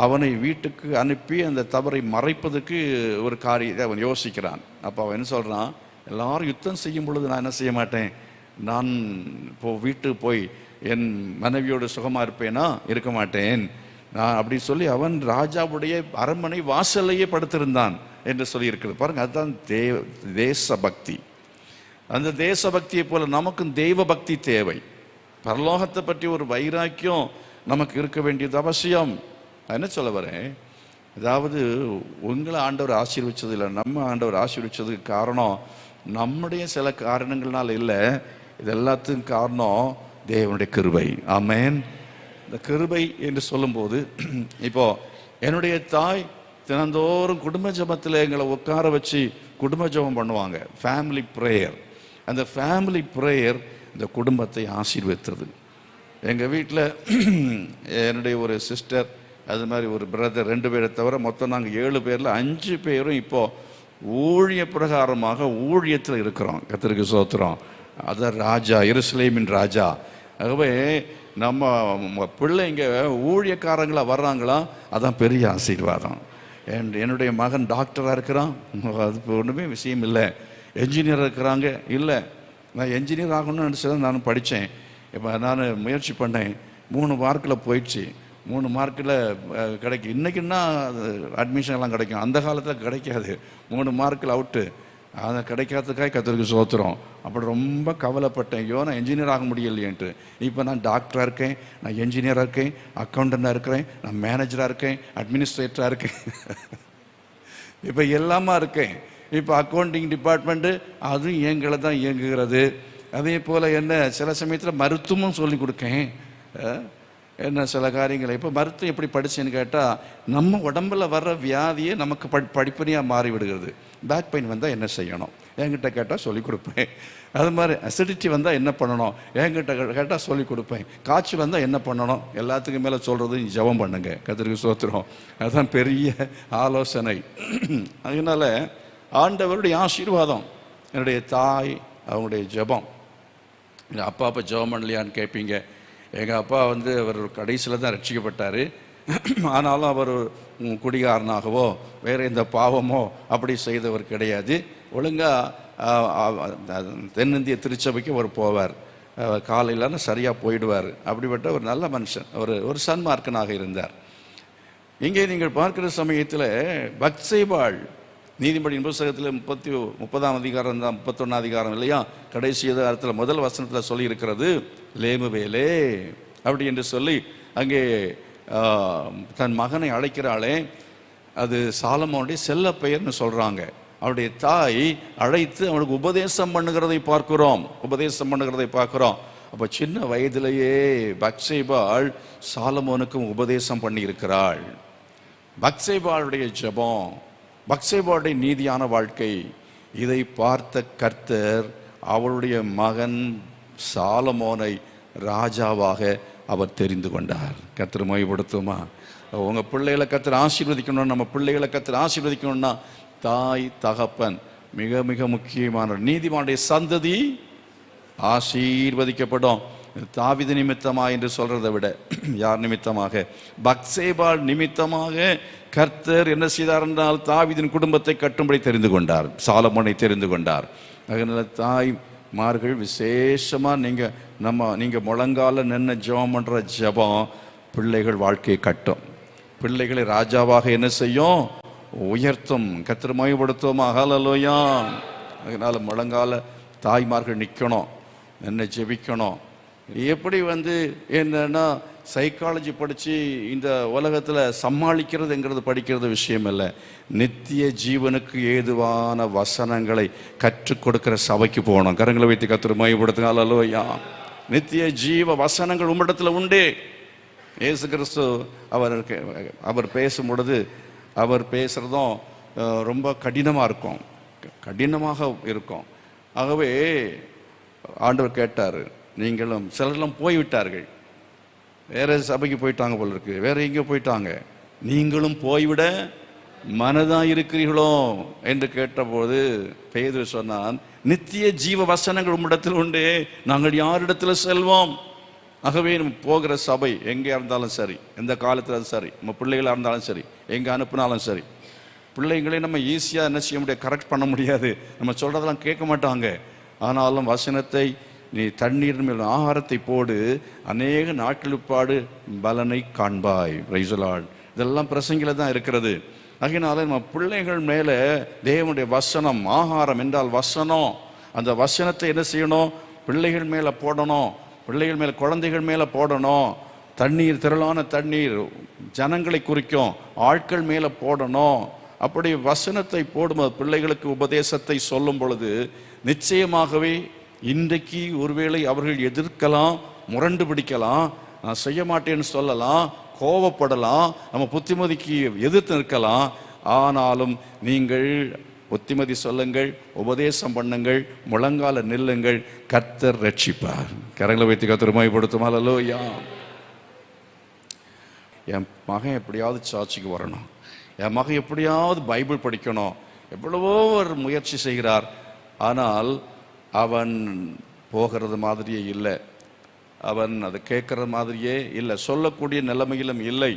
Speaker 1: அவனை வீட்டுக்கு அனுப்பி அந்த தவறை மறைப்பதற்கு ஒரு காரியத்தை அவன் யோசிக்கிறான். அப்போ அவன் என்ன சொல்கிறான், எல்லாரும் யுத்தம் செய்யும் பொழுது நான் என்ன செய்ய மாட்டேன், நான் வீட்டுக்கு போய் என் மனைவியோடு சுகமாக இருப்பேனா, இருக்க மாட்டேன் நான் அப்படி சொல்லி அவன் ராஜாவுடைய அரண்மனை வாசல்லையே படுத்திருந்தான் என்று சொல்லி இருக்கிறது பாருங்க. அதுதான் தேசபக்தி. அந்த தேசபக்தியை போல நமக்கும் தெய்வ பக்தி தேவை. பரலோகத்தை பற்றி ஒரு வைராக்கியம் நமக்கு இருக்க வேண்டியது அவசியம். என்ன சொல்ல வரேன், அதாவது உங்களை ஆண்டவர் ஆசீர்வதிச்சது இல்லை, நம்ம ஆண்டவர் ஆசீர்வதிச்சதுக்கு காரணம் நம்முடைய சில காரணங்கள்னால இல்லை, இது எல்லாத்துக்கும் காரணம் தேவனுடைய கிருபை. ஆமென். இந்த கிருபை என்று சொல்லும்போது, இப்போ என்னுடைய தாய் தினந்தோறும் குடும்ப ஜபத்தில் எங்களை உட்கார வச்சு குடும்ப ஜபம் பண்ணுவாங்க, ஃபேமிலி ப்ரேயர். அந்த ஃபேமிலி ப்ரேயர் இந்த குடும்பத்தை ஆசீர்வதித்தது. எங்கள் வீட்டில் என்னுடைய ஒரு சிஸ்டர், அது மாதிரி ஒரு பிரதர் 2 பேரை தவிர மொத்தம் நாங்கள் 7 பேரில் 5 பேரும் இப்போது ஊழிய பிரகாரமாக ஊழியத்தில் இருக்கிறோம். கர்த்தருக்கு ஸ்தோத்திரம். அதான் ராஜா, எருசலேமின் ராஜா. ஆகவே நம்ம பிள்ளைங்க ஊழியக்காரங்களாக வர்றாங்களா, அதான் பெரிய ஆசீர்வாதம். என்னுடைய மகன் டாக்டராக இருக்கிறான், அது ஒன்றுமே விஷயம் இல்லை. என்ஜினியராக இருக்கிறாங்க, இல்லை நான் என்ஜினியர் ஆகணும்னு நினச்சி தான் நான் படித்தேன். இப்போ நான் முயற்சி பண்ணேன், 3 மார்க்கில் போயிடுச்சு. 3 மார்க்கில் கிடைக்கும். இன்றைக்குன்னா அட்மிஷன்லாம் கிடைக்கும், அந்த காலத்தில் கிடைக்காது. 3 மார்க்கில் அவுட்டு. அதை கிடைக்காததுக்காக கர்த்தருக்கு ஸ்தோத்திரம். அப்படி ரொம்ப கவலைப்பட்டேன், ஐயோ நான் என்ஜினியர் ஆக முடியலையேன்ட்டு. இப்போ நான் டாக்டராக இருக்கேன், நான் என்ஜினியராக இருக்கேன், அக்கௌண்டண்டாக இருக்கிறேன், நான் மேனேஜராக இருக்கேன், அட்மினிஸ்ட்ரேட்டராக இருக்கேன், இப்போ எல்லாமா இருக்கேன். இப்போ அக்கௌண்டிங் டிபார்ட்மெண்ட்டு அதுவும் எங்களை தான் இயங்குகிறது. அதே போல் என்ன சில சமயத்தில் மருத்துவமும் சொல்லி கொடுக்கேன். என்ன சில காரியங்களை இப்போ மருத்துவம் எப்படி படித்தேன்னு கேட்டால், நம்ம உடம்பில் வர்ற வியாதியே நமக்கு படிப்படியாக மாறி விடுகிறது. பேக் பெயின் வந்தால் என்ன செய்யணும் என்கிட்ட கேட்டால் சொல்லிக் கொடுப்பேன். அது மாதிரி அசிடிட்டி வந்தால் என்ன பண்ணணும் என்கிட்ட கேட்டால் சொல்லிக் கொடுப்பேன். காய்ச்சல் வந்தால் என்ன பண்ணணும், எல்லாத்துக்கும் மேலே சொல்கிறது ஜெபம் பண்ணுங்க. கர்த்தருக்கு ஸ்தோத்திரம். அதுதான் பெரிய ஆலோசனை. அதனால் ஆண்டவருடைய ஆசீர்வாதம், என்னுடைய தாய் அவங்களுடைய ஜெபம். அப்பா ஜெபம் பண்ணலையான்னு கேட்பீங்க. எங்கள் அப்பா அவர் கடைசியில் தான் ரட்சிக்கப்பட்டார். ஆனாலும் அவர் குடிகாரனாகவோ வேறு எந்த பாவமோ அப்படி செய்தவர் கிடையாது. ஒழுங்காக தென்னிந்திய திருச்சபைக்கு அவர் போவார், காலையிலான சரியாக போயிடுவார். அப்படிப்பட்ட ஒரு நல்ல மனுஷன், ஒரு சன்மார்க்கனாக இருந்தார். இங்கே நீங்கள் பார்க்கிற சமயத்தில் பத்சேபாள் நீதிபதியின் புத்தகத்தில் 30ஆம் அதிகாரம் தான், 31ஆம் அதிகாரம் இல்லையா, கடைசி அதிகாரத்தில் முதல் வசனத்தில் சொல்லி இருக்கிறது, லேமுவேலே அப்படி என்று சொல்லி அங்கே தன் மகனை அழைக்கிறாளே, அது சாலமோனுடைய செல்ல பெயர்னு சொல்கிறாங்க. அவருடைய தாய் அழைத்து அவனுக்கு உபதேசம் பண்ணுகிறதை பார்க்கிறோம். அப்போ சின்ன வயதிலேயே பத்சேபாள் சாலமோனுக்கும் உபதேசம் பண்ணி இருக்கிறாள். பத்சேபாளுடைய ஜெபம், பத்சேபாளுடைய நீதியான வாழ்க்கை, இதை பார்த்த கர்த்தர் அவளுடைய மகன் சாலமோனை ராஜாவாக அவர் தெரிந்து கொண்டார். கர்த்தர் மகிமைப்படுத்துமா. உங்கள் பிள்ளைகளை கர்த்தர் ஆசீர்வதிக்கணும், நம்ம பிள்ளைகளை கர்த்தர் ஆசீர்வதிக்கணும்னா தாய் தகப்பன் மிக மிக முக்கியமான. நீதிமானுடைய சந்ததி ஆசீர்வதிக்கப்படும். தாவீது நிமித்தமாக என்று சொல்றதை விட யார் நிமித்தமாக, பத்சேபாள் நிமித்தமாக கர்த்தர் என்ன செய்தார் என்றால் தாவீதின் குடும்பத்தை கட்டும்படி தெரிந்து கொண்டார், சாலமோனை தெரிந்து கொண்டார். அதனால தாய்மார்கள் விசேஷமாக நீங்கள் முழங்கால நின்று ஜெபம் பண்ணுற ஜெபம் பிள்ளைகள் வாழ்க்கையை கட்டும், பிள்ளைகளை ராஜாவாக என்ன செய்யும், உயர்த்தும். கர்த்தர் மகிமைப்படுத்துவோமா. ஹல்லேலூயா. அதனால முழங்கால தாய்மார்கள் நிற்கணும், என்ன ஜெபிக்கணும். எப்படி என்னன்னா சைக்காலஜி படித்து இந்த உலகத்தில் சமாளிக்கிறதுங்கிறது படிக்கிறது விஷயம் இல்லை. நித்திய ஜீவனுக்கு ஏதுவான வசனங்களை கற்றுக் கொடுக்கிற சபைக்கு போகணும். கரங்களை வைத்து கர்த்தர் மகிமைப்படுத்துங்க. ஹல்லேலூயா. நித்திய ஜீவ வசனங்கள் உம்மிடத்தில் உண்டு. இயேசு கிறிஸ்து அவர் பேசும் பொழுது அவர் பேசுகிறதும் ரொம்ப கடினமாக இருக்கும். ஆகவே ஆண்டவர் கேட்டார், நீங்களும் சிலரெல்லாம் போய்விட்டார்கள், வேற சபைக்கு போயிட்டாங்க போல இருக்கு, வேற எங்கேயோ போயிட்டாங்க, நீங்களும் போய்விட மனதாக இருக்கிறீர்களோ என்று கேட்டபோது பேதுரு சொன்னான், நித்திய ஜீவ வசனங்கள் உம்மிடத்தில் உண்டு, நாங்கள் யாரிடத்தில் செல்வோம்? ஆகவே நம்ம போகிற சபை எங்கே இருந்தாலும் சரி, எந்த காலத்தில் சரி, நம்ம பிள்ளைகளாக இருந்தாலும் சரி, எங்கே அனுப்பினாலும் சரி, பிள்ளைங்களே நம்ம ஈஸியாக என்ன செய்ய முடியாது, கரெக்ட் பண்ண முடியாது, நம்ம சொல்கிறதெல்லாம் கேட்க மாட்டாங்க. ஆனாலும் வசனத்தை நீ தண்ணீர் மேல் ஆகாரத்தை போடு, அநேக நாட்களுப்பாடு பலனை காண்பாய். Praise the Lord. இதெல்லாம் பிரசங்கில தான் இருக்கிறது. ஆகையினால நம்ம பிள்ளைகள் மேலே தேவனுடைய வசனம், ஆகாரம் என்றால் வசனம், அந்த வசனத்தை என்ன செய்யணும், பிள்ளைகள் மேலே போடணும், பிள்ளைகள் மேலே, குழந்தைகள் மேலே போடணும். தண்ணீர், திரளான தண்ணீர் ஜனங்களை குறிக்கும், ஆட்கள் மேலே போடணும். அப்படி வசனத்தை போடும்போது, பிள்ளைகளுக்கு உபதேசத்தை சொல்லும் பொழுது நிச்சயமாகவே இன்றைக்கு ஒருவேளை அவர்கள் எதிர்க்கலாம், முரண்டு பிடிக்கலாம், நான் செய்ய மாட்டேன்னு சொல்லலாம், கோபப்படலாம், நம்ம புத்திமதிக்கு எதிர்த்து நிற்கலாம். ஆனாலும் நீங்கள் புத்திமதி சொல்லுங்கள், உபதேசம் பண்ணுங்கள், முழங்கால நில்லுங்கள், கர்த்தர் ரட்சிப்பார். கரங்களை வைத்து கர்த்தர் மகிமைப்படுத்தும். அல்லேலூயா. என் மகன் எப்படியாவது சர்ச்சுக்கு வரணும், என் மகன் எப்படியாவது பைபிள் படிக்கணும், எவ்வளவோ ஒரு முயற்சி செய்கிறார். ஆனால் அவன் போகிறது மாதிரியே இல்லை, அவன் அதை கேட்குற மாதிரியே இல்லை, சொல்லக்கூடிய நிலைமையிலும் இல்லை.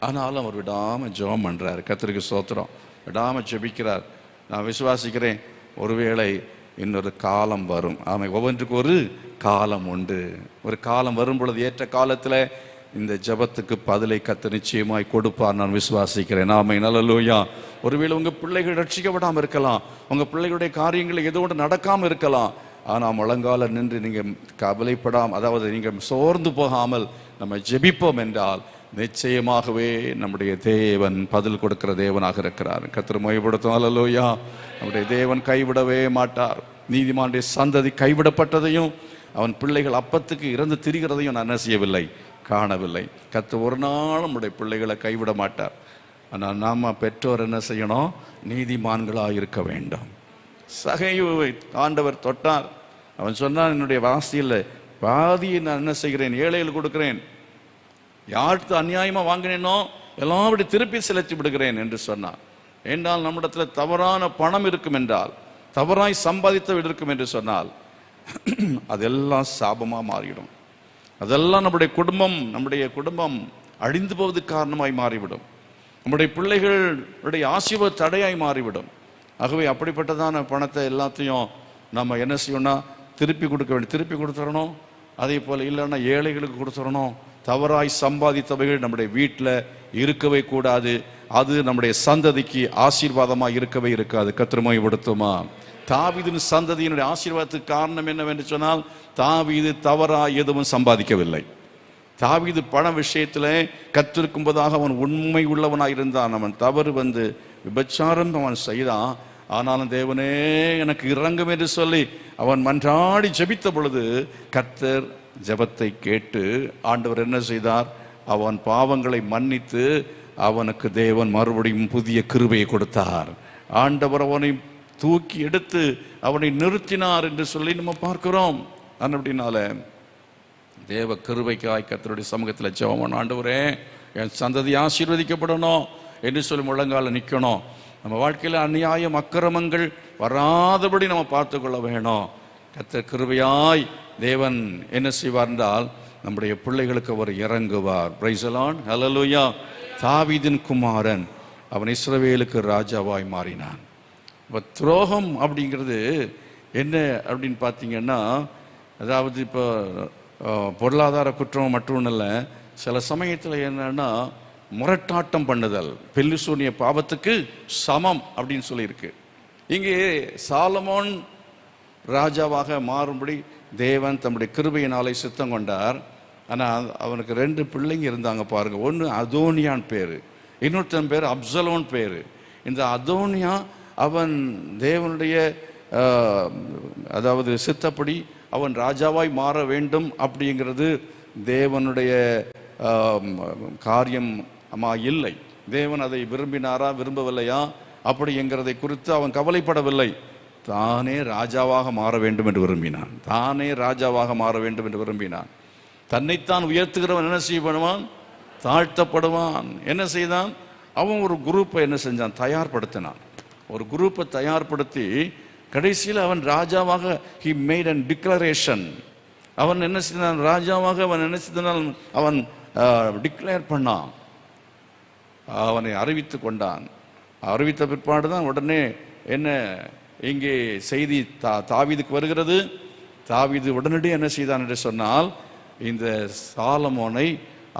Speaker 1: ஆனாலும் அவர் விடாமல் ஜெபம் பண்ணுறார். கர்த்தருக்கு ஸ்தோத்திரம். விடாமல் ஜெபிக்கிறார். நான் விசுவாசிக்கிறேன், ஒருவேளை இன்னொரு காலம் வரும். ஆமாம், ஒவ்வொன்றுக்கு ஒரு காலம் உண்டு. ஒரு காலம் வரும் பொழுது, ஏற்ற காலத்தில் இந்த ஜெபத்துக்கு பதிலை கர்த்தர் நிச்சயமாய் கொடுப்பார், நான் விசுவாசிக்கிறேன். ஆமென். அல்லேலூயா. ஒருவேளை உங்கள் பிள்ளைகள் ரட்சிக்கப்படாமல் இருக்கலாம், உங்கள் பிள்ளைகளுடைய காரியங்கள் ஏதோ ஒன்று நடக்காமல் இருக்கலாம். ஆனால் முழங்கால நின்று நீங்கள் கவலைப்படாமல், அதாவது நீங்கள் சோர்ந்து போகாமல் நம்ம ஜெபிப்போம் என்றால் நிச்சயமாகவே நம்முடைய தேவன் பதில் கொடுக்கிற தேவனாக இருக்கிறார். கர்த்தர் மகிமைப்படுத்தும். அல்லேலூயா. நம்முடைய தேவன் கைவிடவே மாட்டார். நீதிமானுடைய சந்ததி கைவிடப்பட்டதையும் அவன் பிள்ளைகள் அப்பத்துக்கு இறந்து திரிகிறதையும் நான் என்ன செய்யவில்லை, காணவில்லை. கர்த்தர் ஒரு நாள் நம்முடைய பிள்ளைகளை கைவிட மாட்டார். ஆனால் நாம் பெற்றோர் என்ன செய்யணும், நீதிமான்களாக இருக்க வேண்டும். சகைவை ஆண்டவர் தொட்டார். அவன் சொன்னான், என்னுடைய வாசியில் பாதியை நான் என்ன செய்கிறேன், ஏழைகள் கொடுக்கிறேன், யாருக்கு அநியாயமாக வாங்கினேனோ எல்லாவற்றையும் திருப்பி செலுத்தி விடுகிறேன் என்று சொன்னான். என்றால் நம்மிடத்தில் தவறான பணம் இருக்கும் என்றால், தவறாய் சம்பாதித்து இருக்கும் என்று சொன்னால் அதெல்லாம் சாபமாக மாறிவிடும். அதெல்லாம் நம்முடைய குடும்பம் அழிந்து போவதற்கு காரணமாய் மாறிவிடும். நம்முடைய பிள்ளைகளுடைய ஆசீர்வாத தடையாய் மாறிவிடும். ஆகவே அப்படிப்பட்டதான பணத்தை எல்லாத்தையும் நம்ம என்ன செய்யணும்னா திருப்பி கொடுக்க வேண்டும், திருப்பி கொடுத்துடணும். அதே போல் இல்லைன்னா ஏழைகளுக்கு கொடுத்துடணும். தவறாய் சம்பாதித்தவைகள் நம்முடைய வீட்டில் இருக்கவே கூடாது. அது நம்முடைய சந்ததிக்கு ஆசீர்வாதமாக இருக்கவே இருக்காது. கர்த்தர் மகிமைப்படுத்துமா. தாவீதின் சந்ததியினுடைய ஆசீர்வாதத்துக்கு காரணம் என்னவென்று சொன்னால், தாவீது தவறாய் எதுவும் சம்பாதிக்கவில்லை. தாவீது பண விஷயத்தில் கத்திருக்கும்போதாக அவன் உண்மை உள்ளவனாக இருந்தான். அவன் தவறு விபச்சாரம் அவன் செய்தான். ஆனாலும் தேவனே எனக்கு இறங்கும் என்று சொல்லி அவன் மன்றாடி ஜெபித்த பொழுது கர்த்தர் ஜெபத்தை கேட்டு ஆண்டவர் என்ன செய்தார், அவன் பாவங்களை மன்னித்து அவனுக்கு தேவன் மறுபடியும் புதிய கிருபையை கொடுத்தார். ஆண்டவர் அவனை தூக்கி எடுத்து அவனை நிறுத்தினார் என்று சொல்லி நம்ம பார்க்கிறோம். அப்படினால தேவ கிருபைக்காய் கர்த்தருடைய சமூகத்தில் ஜெபம், ஆண்டவரே என் சந்ததி ஆசீர்வதிக்கப்படணும் என்று சொல்லி முழங்கால நிற்கணும். நம்ம வாழ்க்கையில் அநியாயம் அக்கிரமங்கள் வராதபடி நம்ம பார்த்து கொள்ள வேணும். கர்த்தர் கிருபையாய் தேவன் என்ன செய்வார் என்றால் நம்முடைய பிள்ளைகளுக்கு அவர் இறங்குவார். Praise the Lord. ஹல்லேலூயா. தாவீதின் குமாரன் அவன் இஸ்ரவேலுக்கு ராஜாவாய் மாறினான். இப்போ துரோகம் அப்படிங்கிறது என்ன அப்படின்னு பார்த்தீங்கன்னா, அதாவது இப்போ பொருளாதார குற்றம் மட்டும் இல்லை, சில சமயத்தில் என்னன்னா முரட்டாட்டம் பண்ணுதல் பெல்லு சூனிய பாவத்துக்கு சமம் அப்படின்னு சொல்லியிருக்கு. இங்கே சாலமோன் ராஜாவாக மாறும்படி தேவன் தம்முடைய கிருபையினாலே சித்தம் கொண்டார். ஆனால் அவனுக்கு 2 பிள்ளைங்க இருந்தாங்க பாருங்க. ஒன்று அதோனியான் பேர், இன்னொருத்தன் பேர் அப்சலோன் பேர். இந்த அதோனியா அவன் தேவனுடைய அதாவது சித்தப்படி அவன் ராஜாவாய் மாற வேண்டும் அப்படிங்கிறது தேவனுடைய காரியமா இல்லை. தேவன் அதை விரும்பினாரா விரும்பவில்லையா அப்படிங்கிறதை குறித்து அவன் கவலைப்படவில்லை. தானே ராஜாவாக மாற வேண்டும் என்று விரும்பினான். தானே ராஜாவாக மாற வேண்டும் என்று விரும்பினான். தன்னைத்தான் உயர்த்துகிறவன் என்ன செய்யப்படுவான்? தாழ்த்தப்படுவான். என்ன செய்தான்? அவன் ஒரு குரூப்பை என்ன செஞ்சான்? தயார்படுத்தினான். ஒரு குரூப்பை தயார்படுத்தி கடைசியில் அவன் ராஜாவாக he made a declaration. அவன் என்ன செய்தான்? ராஜாவாக அவன் என்ன செய்தான்? அவன் டிக்ளேர் பண்ணான். அவனை அறிவித்து கொண்டான். அறிவித்த பிற்பாடு தான் உடனே என்ன இங்கே செய்தி தாவீதுக்கு வருகிறது. தாவீது உடனடி என்ன செய்தான் என்று சொன்னால், இந்த சாலமோனை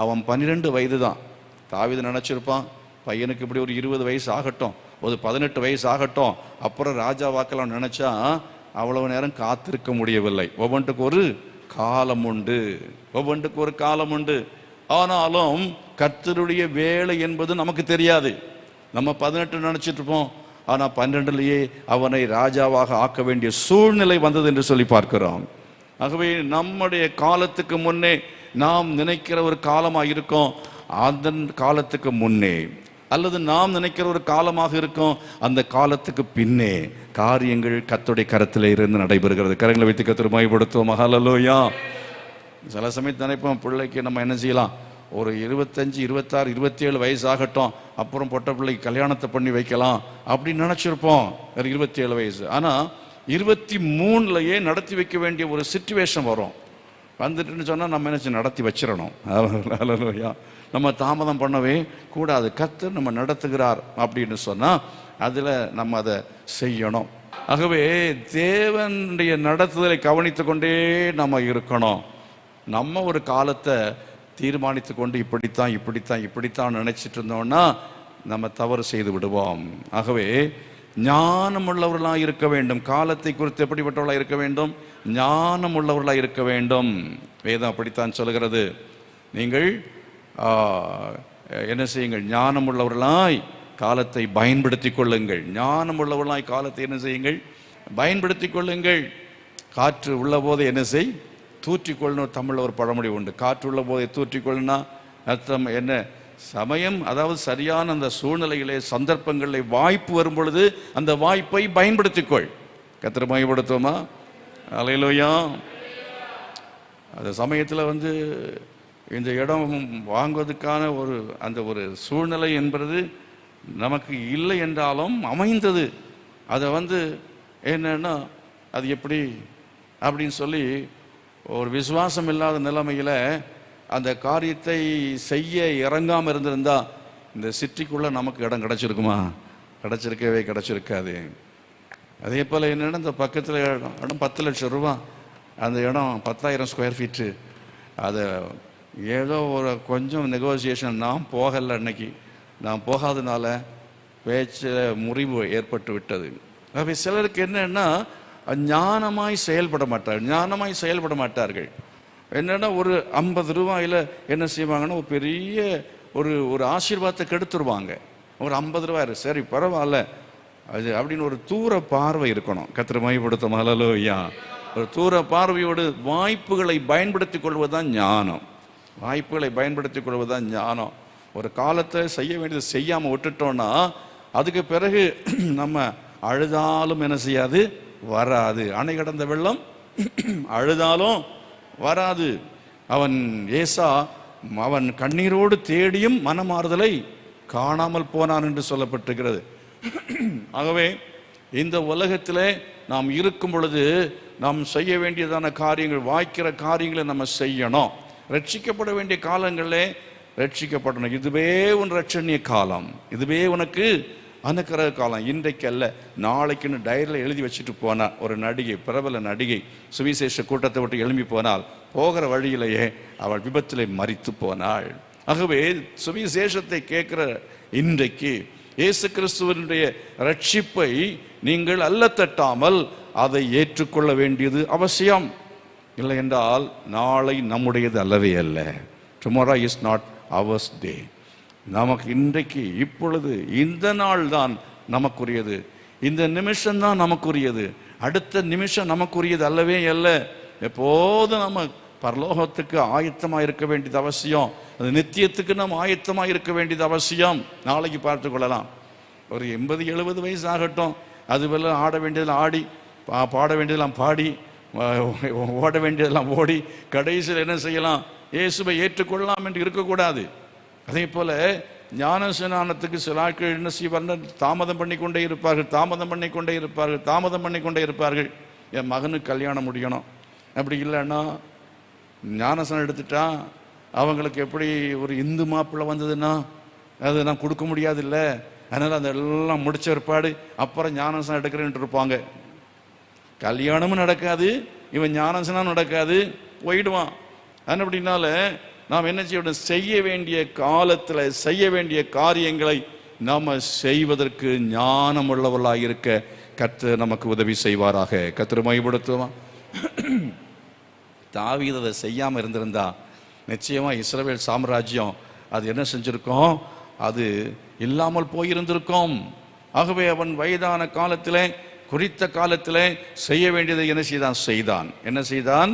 Speaker 1: அவன் 12 வயது தான். தாவீது நினைச்சிருப்பான், பையனுக்கு இப்படி ஒரு 20 வயசு ஆகட்டும், ஒரு 18 வயசு ஆகட்டும், அப்புறம் ராஜாவாக்கலாம் நினைச்சா அவ்வளவு நேரம் காத்திருக்க முடியவில்லை. ஒவ்வொன்றுக்கு ஒரு காலம் உண்டு, ஒவ்வொன்றுக்கு ஒரு காலம் உண்டு. ஆனாலும் கர்த்தருடைய வேலை என்பது நமக்கு தெரியாது. நம்ம 18 நினைச்சிட்டு இருப்போம், ஆனா 12லேயே அவனை ராஜாவாக ஆக்க வேண்டிய சூழ்நிலை வந்தது என்று சொல்லி பார்க்கிறோம். ஆகவே நம்முடைய காலத்துக்கு முன்னே நாம் நினைக்கிற ஒரு காலமாக இருக்கும், அந்த காலத்துக்கு முன்னே அல்லது நாம் நினைக்கிற ஒரு காலமாக இருக்கும், அந்த காலத்துக்கு பின்னே காரியங்கள் கர்த்தருடைய கரத்திலே இருந்து நடைபெறுகிறது. கரங்களை வைத்து கர்த்தரை மகிமைப்படுத்துவோம். ஹல்லேலூயா. சில சமயத்து நினைப்போம், பிள்ளைக்கு நம்ம என்ன செய்யலாம், ஒரு 25, 26, 27 வயசு ஆகட்டும், அப்புறம் பொட்ட பிள்ளைக்கு கல்யாணத்தை பண்ணி வைக்கலாம் அப்படின்னு நினச்சிருப்போம். வேறு 27 வயசு. ஆனால் 23லேயே நடத்தி வைக்க வேண்டிய ஒரு சிச்சுவேஷன் வரும். வந்துட்டுன்னு சொன்னால் நம்ம என்ன நடத்தி வச்சிடணும். நம்ம தாமதம் பண்ணவே கூடாது. கர்த்தர் நம்ம நடத்துகிறார் அப்படின்னு சொன்னால் அதில் நம்ம அதை செய்யணும். ஆகவே தேவனுடைய நடத்துதலை கவனித்து கொண்டே நம்ம இருக்கணும். நம்ம ஒரு காலத்தை தீர்மானித்து கொண்டு இப்படித்தான் இப்படித்தான் இப்படித்தான் நினைச்சிட்டு இருந்தோம்னா நம்ம தவறு செய்து விடுவோம். ஆகவே ஞானம் உள்ளவர்களாக இருக்க வேண்டும். காலத்தை குறித்து எப்படிப்பட்டவர்களாக இருக்க வேண்டும்? ஞானம் உள்ளவர்களாக இருக்க வேண்டும். வேதம் அப்படித்தான் சொல்கிறது. நீங்கள் என்ன செய்யுங்கள்? ஞானம் உள்ளவர்களாய் காலத்தை பயன்படுத்தி கொள்ளுங்கள். ஞானம் உள்ளவர்களாய் காலத்தை என்ன செய்யுங்கள்? பயன்படுத்தி கொள்ளுங்கள். காற்று உள்ள போது என்ன செய்? தூற்றிக்கொள்ளணும். தமிழில் ஒரு பழமொழி உண்டு, காற்று உள்ள போதை தூற்றிக்கொள்ளுனா அர்த்தம் என்ன? சமயம், அதாவது சரியான அந்த சூழ்நிலைகளே சந்தர்ப்பங்களில் வாய்ப்பு வரும் பொழுது அந்த வாய்ப்பை பயன்படுத்திக்கொள். கர்த்தரை மகிமைப்படுத்துவோமா? அல்லேலூயா. அந்த சமயத்தில் இந்த இடம் வாங்குவதற்கான அந்த ஒரு சூழ்நிலை என்பது நமக்கு இல்லை என்றாலும் அமைந்தது. அதை என்னன்னா அது எப்படி அப்படின்னு சொல்லி ஒரு விசுவாசம் இல்லாத நிலைமையில் அந்த காரியத்தை செய்ய இறங்காமல் இருந்திருந்தா இந்த சிட்டிக்குள்ளே நமக்கு இடம் கிடச்சிருக்குமா? கிடைச்சிருக்காது. அதே போல் என்னென்னா இந்த பக்கத்தில் இடம் 10 லட்சம் ரூபா, அந்த இடம் 10,000 ஸ்கொயர் ஃபீட்டு. அதை ஏதோ ஒரு கொஞ்சம் நெகோசியேஷன், நான் போகலை அன்னைக்கு, நான் போகாதனால பேச்சில் முறிவு ஏற்பட்டு விட்டது. அப்போ சிலருக்கு என்னன்னா ஞானமாய் செயல்பட மாட்டார்கள். என்னன்னா ஒரு 50 ரூபாயில் என்ன செய்வாங்கன்னா ஒரு பெரிய ஒரு ஆசீர்வாதத்தை கெடுத்துருவாங்க. ஒரு 50 ரூபாய் சரி பரவாயில்ல அது அப்படின்னு ஒரு தூர பார்வை இருக்கணும். கர்த்தரை மகிமைப்படுத்தும். ஹல்லேலூயா. ஒரு தூர பார்வையோடு வாய்ப்புகளை பயன்படுத்தி கொள்வதுதான் ஞானம். ஒரு காலத்தை செய்ய வேண்டியது செய்யாமல் விட்டுட்டோம்னா அதுக்கு பிறகு நம்ம அழுதாலும் என்ன செய்யாது? வராது. அணை கடந்த வெள்ளம் அழுதாலும் வராது. ஏசா அவன் கண்ணீரோடு தேடியும் மனமாறுதலை காணாமல் போனான் என்று சொல்லப்பட்டிருக்கிறது. ஆகவே இந்த உலகத்திலே நாம் இருக்கும் பொழுது நாம் செய்ய வேண்டியதான காரியங்கள், வாய்க்கிற காரியங்களை நம்ம செய்யணும். ரட்சிக்கப்பட வேண்டிய காலங்களே ரட்சிக்கப்படணும். இதுவே உன் ரட்சணிய காலம், இதுவே உனக்கு அனுக்கிற காலம். இன்றைக்கு அல்ல, நாளைக்குன்னு டைரியில் எழுதி வச்சுட்டு போனால் ஒரு நடிகை, பிரபல நடிகை சுவிசேஷ கூட்டத்தை விட்டு எழும்பி போனால் போகிற வழியிலேயே அவள் விபத்திலே மரித்து போனாள். ஆகவே சுவிசேஷத்தை கேட்கிற இன்றைக்கு இயேசு கிறிஸ்துவனுடைய ரட்சிப்பை நீங்கள் அல்ல தட்டாமல் அதை ஏற்றுக்கொள்ள வேண்டியது அவசியம். இல்லை என்றால் நாளை நம்முடையது அல்லவே அல்ல. டுமாரோ இஸ் நாட் அவர்ஸ் டே. நமக்கு இன்றைக்கு இப்பொழுது இந்த நாள் தான் நமக்குரியது, இந்த நிமிஷம்தான் நமக்குரியது, அடுத்த நிமிஷம் நமக்குரியது அல்லவே அல்ல. எப்போதும் நம்ம பரலோகத்துக்கு ஆயத்தமாக இருக்க வேண்டியது அவசியம். அது நித்தியத்துக்கு நம்ம ஆயத்தமாக இருக்க வேண்டியது அவசியம். நாளைக்கு பார்த்து கொள்ளலாம். ஒரு 80-70 வயசு ஆகட்டும், அதுவெல்லாம் ஆட வேண்டியதெல்லாம் ஆடி, பாட வேண்டியதெல்லாம் பாடி, ஓட வேண்டியதெல்லாம் ஓடி, கடைசியில் என்ன செய்யலாம்? இயேசுவை ஏற்றுக்கொள்ளலாம் என்று இருக்கக்கூடாது. அதே போல ஞானஸ்நானத்துக்கு சில ஆட்கள் என்ன செய்வார்கள்? தாமதம் பண்ணி கொண்டே இருப்பார்கள். என் மகனுக்கு கல்யாணம் முடியணும், அப்படி இல்லைன்னா ஞானஸ்நானம் எடுத்துட்டா அவங்களுக்கு எப்படி ஒரு இந்து மாப்பிள்ளை வந்ததுன்னா அது நான் கொடுக்க முடியாது இல்லை, அதனால் அதெல்லாம் முடிச்ச ஏற்பாடு அப்புறம் ஞானஸ்நானம் எடுக்கிறேன்ட்டு இருப்பாங்க. கல்யாணமும் நடக்காது, இவன் ஞானஸ்நானம் நடக்காது, போயிடுவான். அது அப்படின்னால நாம் என்ன செய்யணும்? செய்ய வேண்டிய காலத்தில் செய்ய வேண்டிய காரியங்களை நாம் செய்வதற்கு ஞானம் உள்ளவர்களாக இருக்க கர்த்தர் நமக்கு உதவி செய்வாராக. கர்த்தர் மகிமைப்படுத்துவான். தாவீது அதை செய்யாமல் இருந்திருந்தா நிச்சயமாக இஸ்ரவேல் சாம்ராஜ்யம் அது என்ன செஞ்சிருக்கோம்? அது இல்லாமல் போயிருந்திருக்கும். ஆகவே அவன் வயதான காலத்திலே, குறித்த காலத்திலே செய்ய வேண்டியதை என்ன செய்தான்?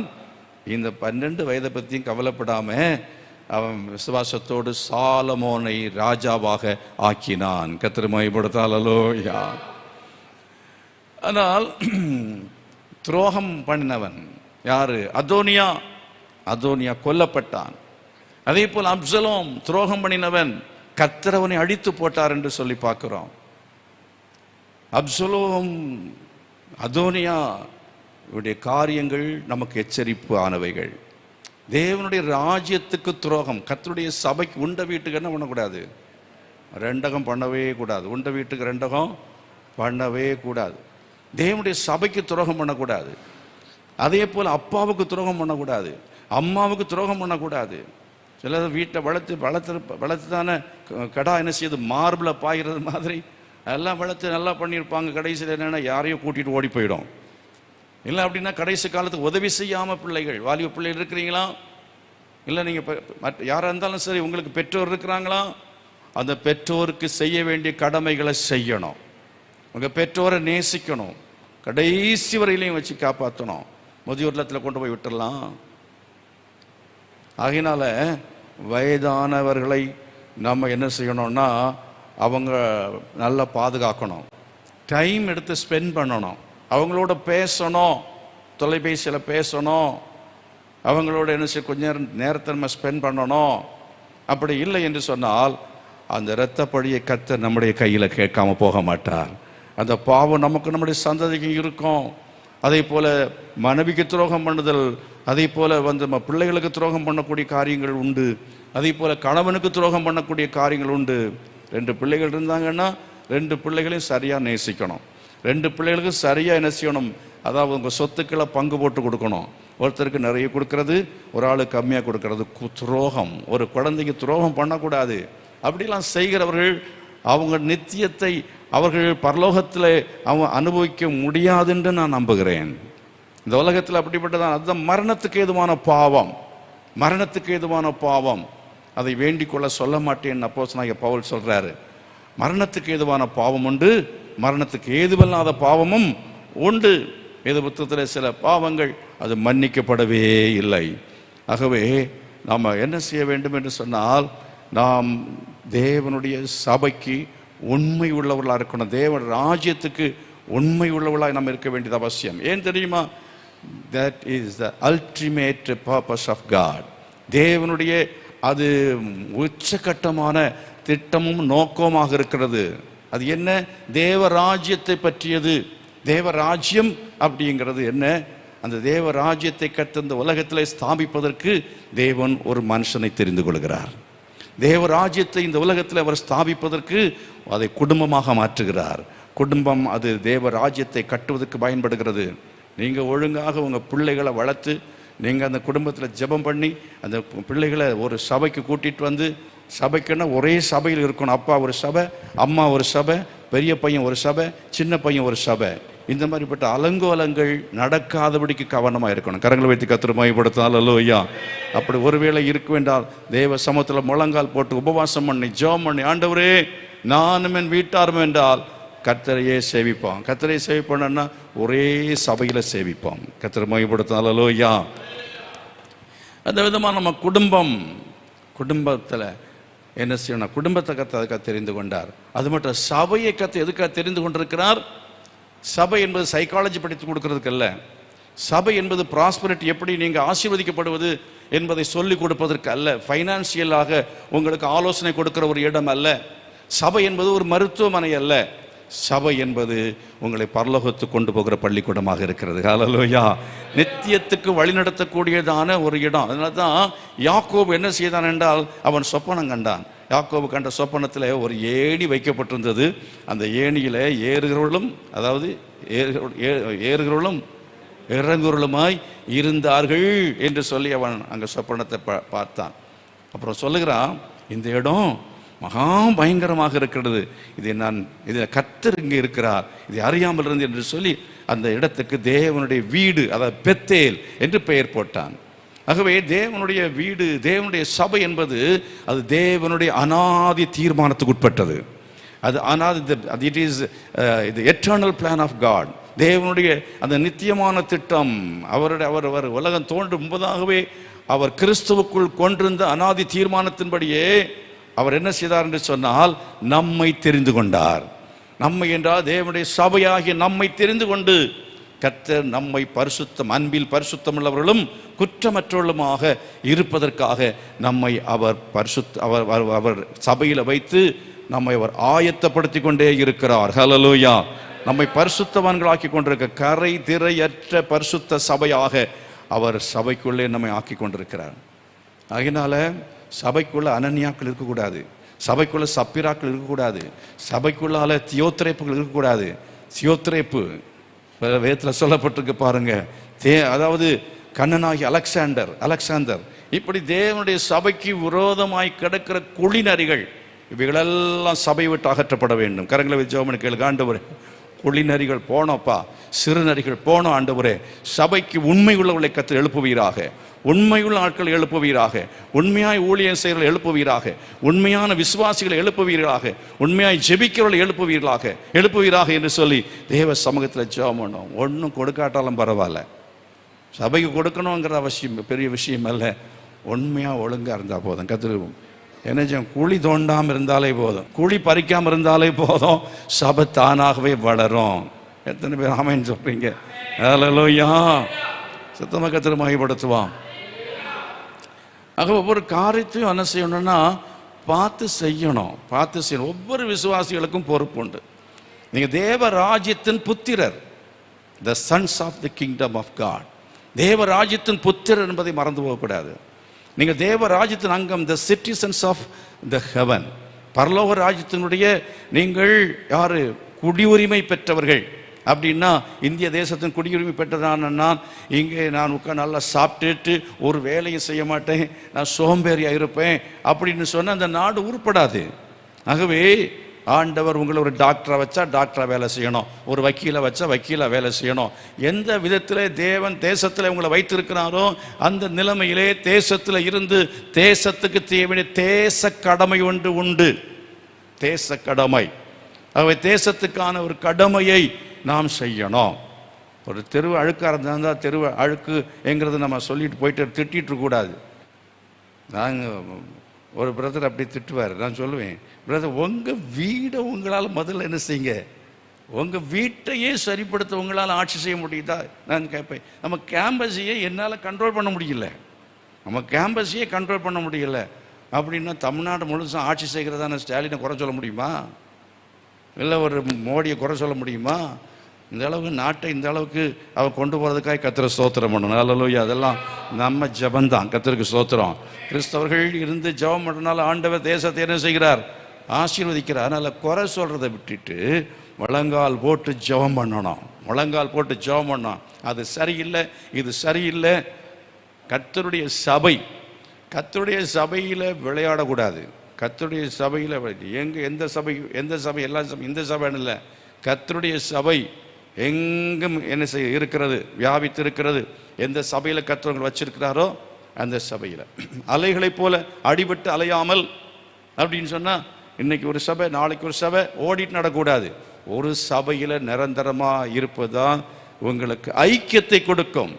Speaker 1: இந்த 12 வயதை பற்றியும் கவலைப்படாம அவன் விசுவாசத்தோடு சாலமோனை ராஜாவாக ஆக்கினான். கர்த்தர் மகிமைப்படுத்தால். அல்லேலூயா. ஆனால் துரோகம் பண்ணினவன் யாரு? அதோனியா கொல்லப்பட்டான். அதே போல் அப்சலோம் துரோகம் பண்ணினவன், கர்த்தர் அவனை அடித்து போட்டார் என்று சொல்லி பார்க்கிறோம். அப்சலோம், அதோனியா இவருடைய காரியங்கள் நமக்கு எச்சரிப்பு ஆனவைகள். தேவனுடைய ராஜ்யத்துக்கு துரோகம், கர்த்தருடைய சபைக்கு, உண்ட வீட்டுக்கு என்ன பண்ணக்கூடாது? ரெண்டகம் பண்ணவே கூடாது. உண்ட வீட்டுக்கு ரெண்டகம் பண்ணவே கூடாது. தேவனுடைய சபைக்கு துரோகம் பண்ணக்கூடாது. அதே போல் அப்பாவுக்கு துரோகம் பண்ணக்கூடாது, அம்மாவுக்கு துரோகம் பண்ணக்கூடாது. சிலர் வீட்டை வளர்த்து தானே கடா என்ன செய்யுது? மார்பில் பாய்கிறது மாதிரி எல்லாம் வளர்த்து நல்லா பண்ணியிருப்பாங்க. கடைசியில் என்னென்னா யாரையும் கூட்டிகிட்டு ஓடி போயிடும். இல்லை அப்படின்னா கடைசி காலத்துக்கு உதவி செய்யாமல் பிள்ளைகள், வாலிப பிள்ளைகள் இருக்கிறீங்களா? இல்லை நீங்கள் யாராக இருந்தாலும் சரி, உங்களுக்கு பெற்றோர் இருக்கிறாங்களா? அந்த பெற்றோருக்கு செய்ய வேண்டிய கடமைகளை செய்யணும். உங்கள் பெற்றோரை நேசிக்கணும், கடைசி வரையிலையும் வச்சு காப்பாற்றணும். முதியோர் இல்லத்தில் கொண்டு போய் விட்டுடலாம். ஆகையினால வயதானவர்களை நம்ம என்ன செய்யணும்னா அவங்க நல்லா பாதுகாக்கணும், டைம் எடுத்து ஸ்பெண்ட் பண்ணணும், அவங்களோட பேசணும், தொலைபேசியில் பேசணும், அவங்களோட என்ன செய்ய கொஞ்சம் நேரத்தை நம்ம ஸ்பெண்ட் பண்ணணும். அப்படி இல்லை என்று சொன்னால் அந்த இரத்தப்பழியை கர்த்தர் நம்முடைய கையில் கேட்காம போக மாட்டார். அந்த பாவம் நமக்கு நம்முடைய சந்ததிக்கு இருக்கும். அதே போல் மனைவிக்கு துரோகம் பண்ணுதல், அதே போல் நம்ம பிள்ளைகளுக்கு துரோகம் பண்ணக்கூடிய காரியங்கள் உண்டு. அதே போல் கணவனுக்கு துரோகம் பண்ணக்கூடிய காரியங்கள் உண்டு. 2 பிள்ளைகள் இருந்தாங்கன்னா 2 பிள்ளைகளையும் சரியாக நேசிக்கணும். 2 பிள்ளைகளுக்கு சரியாக என்ன செய்யணும்? அதாவது உங்கள் சொத்துக்களை பங்கு போட்டு கொடுக்கணும். ஒருத்தருக்கு நிறைய கொடுக்கறது, ஒரு ஆளுக்கு கம்மியாக கொடுக்கறது துரோகம். ஒரு குழந்தைக்கு துரோகம் பண்ணக்கூடாது. அப்படிலாம் செய்கிறவர்கள் அவங்க நித்தியத்தை அவர்கள் பரலோகத்தில் அவங்க அனுபவிக்க முடியாதுன்னு நான் நம்புகிறேன். இந்த உலகத்தில் அப்படிப்பட்டதான். அதுதான் மரணத்துக்கு ஏதுவான பாவம். அதை வேண்டிக் கொள்ள சொல்ல மாட்டேன் அப்போஸ்தலனாகிய பவுல் சொல்றாரு. மரணத்துக்கு ஏதுவான பாவம் உண்டு, மரணத்துக்கு ஏதுவல்லாத பாவமும் உண்டு. வேத புத்தகத்தில் சில பாவங்கள் அது மன்னிக்கப்படவே இல்லை. ஆகவே நாம் என்ன செய்ய வேண்டும் என்று சொன்னால், நாம் தேவனுடைய சபைக்கு உண்மை உள்ளவர்களாக இருக்கணும். தேவன் ராஜ்யத்துக்கு உண்மை உள்ளவர்களாக நாம் இருக்க வேண்டியது அவசியம். ஏன் தெரியுமா? That is the ultimate purpose of God. தேவனுடைய அது உச்சகட்டமான திட்டமும் நோக்கமாக இருக்கிறது. அது என்ன? தேவராஜ்யத்தை பற்றியது. தேவராஜ்யம் அப்படிங்கிறது என்ன? அந்த தேவராஜ்யத்தை கற்று இந்த உலகத்தில் ஸ்தாபிப்பதற்கு தேவன் ஒரு மனுஷனை தெரிந்து கொள்கிறார். தேவராஜ்யத்தை இந்த உலகத்தில் அவர் ஸ்தாபிப்பதற்கு அதை குடும்பமாக மாற்றுகிறார். குடும்பம் அது தேவராஜ்யத்தை கட்டுவதற்கு பயன்படுகிறது. நீங்கள் ஒழுங்காக உங்கள் பிள்ளைகளை வளர்த்து நீங்கள் அந்த குடும்பத்தில் ஜெபம் பண்ணி அந்த பிள்ளைகளை ஒரு சபைக்கு கூட்டிகிட்டு வந்து, சபைக்குன்னா ஒரே சபையில் இருக்கணும். அப்பா ஒரு சபை, அம்மா ஒரு சபை, பெரிய பையன் ஒரு சபை, சின்ன பையன் ஒரு சபை. இந்த மாதிரிப்பட்ட அலங்கோலங்கள் நடக்காதபடிக்கு கவனமாக இருக்கணும். கரங்களை வைத்து கர்த்தரை மகிமைப்படுத்தினால் அல்லேலூயா. அப்படி ஒருவேளை இருக்க வேண்டால் தேவ சமூகத்தில் முழங்கால் போட்டு உபவாசம் பண்ணி ஜெபம் பண்ணி, ஆண்டவரே நானும் என் வீட்டாரும் என்றால் கர்த்தரையே சேவிப்போம். கர்த்தரையே சேவிப்போம்னா ஒரே சபையில் சேவிப்போம். கர்த்தரை மகிமைப்படுத்தினால் அல்லேலூயா. அந்த விதமாக நம்ம குடும்பத்தில் என்ன செய்யணும்? குடும்பத்தை கர்த்தர் அதுக்காக தெரிந்து கொண்டார். அது மட்டும் சபையை கர்த்தர் எதுக்காக தெரிந்து கொண்டிருக்கிறார்? சபை என்பது சைக்காலஜி படித்து கொடுக்கறதுக்கு அல்ல. சபை என்பது ப்ராஸ்பரிட்டி, எப்படி நீங்கள் ஆசீர்வதிக்கப்படுவது என்பதை சொல்லிக் கொடுப்பதற்கு அல்ல. ஃபைனான்சியலாக உங்களுக்கு ஆலோசனை கொடுக்கிற ஒரு இடம் அல்ல. சபை என்பது ஒரு மருத்துவமனை அல்ல. சபை என்பது உங்களை பரலோகத்துக்கு கொண்டு போகிற பள்ளிக்கூடமாக இருக்கிறது. ஹல்லேலூயா. நித்தியத்துக்கு வழிநடத்தக்கூடியதான ஒரு இடம். அதனால தான் யாக்கோபு என்ன செய்தான் என்றால், அவன் சொப்பனம் கண்டான். யாக்கோபு கண்ட சொப்பனத்தில் ஒரு ஏணி வைக்கப்பட்டிருந்தது. அந்த ஏணியில் ஏறுகிறவர்களும், அதாவது ஏறுகிறவர்களும் இறங்குறளுமாய் இருந்தார்கள் என்று சொல்லி அவன் அங்கே சொப்பனத்தை பார்த்தான். அப்புறம் சொல்லுகிறான், இந்த இடம் மகா பயங்கரமாக இருக்கிறது, இதில் கர்த்தர் இங்கே இருக்கிறார், இதை அறியாமல் இருந்து என்று சொல்லி அந்த இடத்துக்கு தேவனுடைய வீடு, அதாவது பெத்தேல் என்று பெயர் போட்டான். ஆகவே தேவனுடைய வீடு, தேவனுடைய சபை என்பது அது தேவனுடைய அனாதி தீர்மானத்துக்கு உட்பட்டது. அது அனாதி, it is the eternal plan of God. தேவனுடைய அந்த நித்தியமான திட்டம். அவர் உலகம் தோன்றும் முன்பதாகவே அவர் கிறிஸ்துவுக்குள் கொண்டிருந்த அனாதி தீர்மானத்தின்படியே அவர் என்ன செய்தார் என்று சொன்னால், நம்மை தெரிந்து கொண்டார். நம்மை என்றால் தேவனுடைய சபையாகிய நம்மை தெரிந்து கொண்டு கர்த்தர் நம்மை பரிசுத்தம், அன்பில் பரிசுத்தம் உள்ளவர்களும் குற்றமற்றவர்களுமாக இருப்பதற்காக நம்மை அவர் சபையில் வைத்து நம்மை அவர் ஆயத்தப்படுத்தி கொண்டே இருக்கிறார். ஹல்லேலூயா. நம்மை பரிசுத்தவான்களாக்கி கொண்டிருக்க கரை திரையற்ற பரிசுத்த சபையாக அவர் சபைக்குள்ளே நம்மை ஆக்கி கொண்டிருக்கிறார். அதனால சபைக்குள்ள அனன்யாக்கள் இருக்கக்கூடாது, சபைக்குள்ள சப்பிராக்கள் இருக்கக்கூடாது, சபைக்குள்ளால தியோத்திரேப்புகள் இருக்கக்கூடாது. தியோத்திரேப்பு வேதத்தில் சொல்லப்பட்டிருக்கு பாருங்க. அதாவது கண்ணனாகி அலெக்சாந்தர் இப்படி தேவனுடைய சபைக்கு விரோதமாய் கிடக்கிற குழிநரிகள், இவைகளெல்லாம் சபை விட்டு அகற்றப்பட வேண்டும். கரங்களை வச்சு ஜெபம் கேளுங்க. ஆண்டவரே, குழிநரிகள் போனோப்பா, சிறுநரிகள் போனோம் ஆண்டவரே. சபைக்கு உண்மை உள்ளவர்களை கர்த்தர் எழுப்புவீராக, உண்மையுள்ள ஆட்களை எழுப்புவீராக, உண்மையாய் ஊழியம் செய்கிறவர்களை எழுப்புவீராக, உண்மையான விசுவாசிகளை எழுப்புவீர்களாக, உண்மையாய் ஜெபிக்கிறவர்களை எழுப்புவீராக என்று சொல்லி தேவ சமூகத்தில் ஜெபம் பண்ணோம். ஒன்றும் கொடுக்காட்டாலும் பரவாயில்ல, சபைக்கு கொடுக்கணுங்கிற அவசியம் பெரிய விஷயம் அல்ல. உண்மையாக ஒழுங்காக இருந்தால் போதும். கத்திருவோம். என்ன, குழி தோண்டாமல் இருந்தாலே போதும், குழி பறிக்காமல் இருந்தாலே போதும், சபை தானாகவே வளரும். எத்தனை பேர் ஆமென் சொல்றீங்க? ஹல்லேலூயா. சுத்தமாக கர்த்தரை மகிமைப்படுத்துவான். ஆக ஒவ்வொரு காரியத்தையும் என்ன செய்யணும்னா பார்த்து செய்யணும். ஒவ்வொரு விசுவாசிகளுக்கும் பொறுப்பு உண்டு. நீங்கள் தேவ ராஜ்யத்தின் புத்திரர், the sons of the kingdom of God. தேவ ராஜ்யத்தின் புத்திரர் என்பதை மறந்து போகக்கூடாது. நீங்கள் தேவ ராஜ்யத்தின் அங்கம், the citizens of the heaven. பரலோக ராஜ்யத்தினுடைய நீங்கள் யாரு? குடியுரிமை பெற்றவர்கள். அப்படின்னா இந்திய தேசத்தின் குடியுரிமை பெற்றதான நான் இங்கே நான் உட்காந்து நல்லா சாப்பிட்டுட்டு ஒரு வேலையும் செய்ய மாட்டேன், நான் சோம்பேறியாக இருப்பேன் அப்படின்னு சொன்னால் அந்த நாடு உருப்படாது. ஆகவே ஆண்டவர் உங்களை ஒரு டாக்டரை வச்சா டாக்டராக வேலை செய்யணும், ஒரு வக்கீலை வச்சா வக்கீலாக வேலை செய்யணும். எந்த விதத்தில் தேவன் தேசத்தில் உங்களை வைத்திருக்கிறாரோ அந்த நிலைமையிலே தேசத்தில் இருந்து தேசத்துக்கு தேவையான தேச கடமை ஒன்று உண்டு. தேச கடமை. ஆகவே தேசத்துக்கான ஒரு கடமையை நாம் செய்யணும். ஒரு தெருவு அழுக்காக இருந்தால் தெருவு அழுக்கு என்கிறது நம்ம சொல்லிட்டு போயிட்டு திட்டிகிட்டு இருக்கக்கூடாது. நாங்கள் ஒரு பிரதர் அப்படி திட்டுவார். நான் சொல்லுவேன், பிரதர் உங்கள் வீடை உங்களால் முதல்ல என்ன செய்யுங்க, உங்கள் வீட்டையே சரிப்படுத்த உங்களால் ஆட்சி செய்ய முடியுதா? நான் கேட்பேன். நம்ம கேம்பஸையே என்னால் கண்ட்ரோல் பண்ண முடியல, அப்படின்னா தமிழ்நாடு முழுசும் ஆட்சி செய்கிறதான ஸ்டாலினை குறை சொல்ல முடியுமா? இல்லை ஒரு மோடியை குறை சொல்ல முடியுமா? இந்த அளவுக்கு நாட்டை இந்த அளவுக்கு அவன் கொண்டு போகிறதுக்காக கர்த்தரை ஸ்தோத்திரம் பண்ணணும். ஹல்லேலூயா. அதெல்லாம் நம்ம ஜபந்தான். கர்த்தருக்கு ஸ்தோத்திரம். கிறிஸ்தவர்கள் இருந்து ஜபம் பண்ணுறதுனால ஆண்டவர் தேசத்தை என்ன செய்கிறார்? ஆசீர்வதிக்கிறார். அதனால் குறை சொல்கிறத விட்டுட்டு முழங்கால் போட்டு ஜபம் பண்ணணும். அது சரியில்லை, இது சரியில்லை. கர்த்தருடைய சபையில் விளையாடக்கூடாது. கர்த்தருடைய சபையில் எந்த சபை எல்லா சபை, இந்த சபைன்னு இல்லை, கர்த்தருடைய சபை எங்கும் என்ன செய்ய இருக்கிறது, வியாபித்து இருக்கிறது. எந்த சபையில் கர்த்தர் வச்சிருக்கிறாரோ அந்த சபையில் அலைகளைப் போல அடிபட்டு அலையாமல் அப்படின்னு சொன்னால், இன்னைக்கு ஒரு சபை நாளைக்கு ஒரு சபை ஓடிட்டு நடக்கூடாது. ஒரு சபையில் நிரந்தரமாக இருப்பதுதான் உங்களுக்கு ஐக்கியத்தை கொடுக்கும்.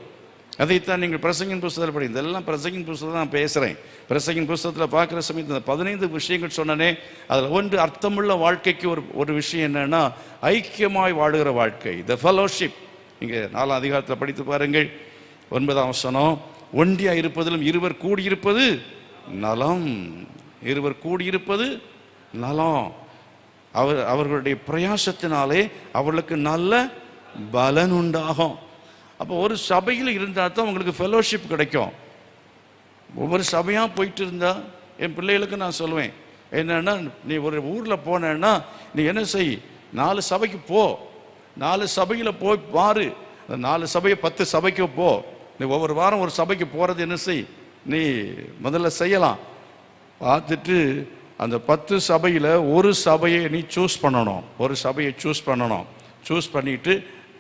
Speaker 1: அதைத்தான் நீங்கள் பிரசங்கின் புஸ்தகத்தில் படி, இதெல்லாம் பிரசங்கின் புஸ்தகத்தில் நான் பேசுகிறேன். பிரசங்கின் புஸ்தகத்தில் பார்க்குற சமயத்தில் இந்த 15 விஷயங்கள் சொன்னனே, அதில் ஒன்று அர்த்தமுள்ள வாழ்க்கைக்கு ஒரு விஷயம் என்னன்னா, ஐக்கியமாய் வாழுகிற வாழ்க்கை, த ஃபெலோஷிப். நீங்கள் 4ஆம் அதிகாரத்தில் படித்து பாருங்கள், 9ஆம் வசனம், ஒன்றியா இருப்பதிலும் இருவர் கூடியிருப்பது நலம். இருவர் கூடியிருப்பது நலம். அவர்களுடைய பிரயாசத்தினாலே அவர்களுக்கு நல்ல பலன் உண்டாகும். அப்போ ஒரு சபையில் இருந்தால் தான் உங்களுக்கு ஃபெலோஷிப் கிடைக்கும். ஒவ்வொரு சபையாக போயிட்டு இருந்தா, என் பிள்ளைகளுக்கு நான் சொல்லுவேன் என்னன்னா, நீ ஒரு ஊரில் போனேன்னா நீ என்ன செய், 4 சபைக்கு போ, 4 சபையில் போய் பாரு, 4 சபையை 10 சபைக்கு போ. நீ ஒவ்வொரு வாரம் ஒரு சபைக்கு போகிறது என்ன செய், நீ முதல்ல செய்யலாம். பார்த்துட்டு அந்த 10 சபையில் ஒரு சபையை நீ சூஸ் பண்ணணும். ஒரு சபையை சூஸ் பண்ணணும். சூஸ் பண்ணிட்டு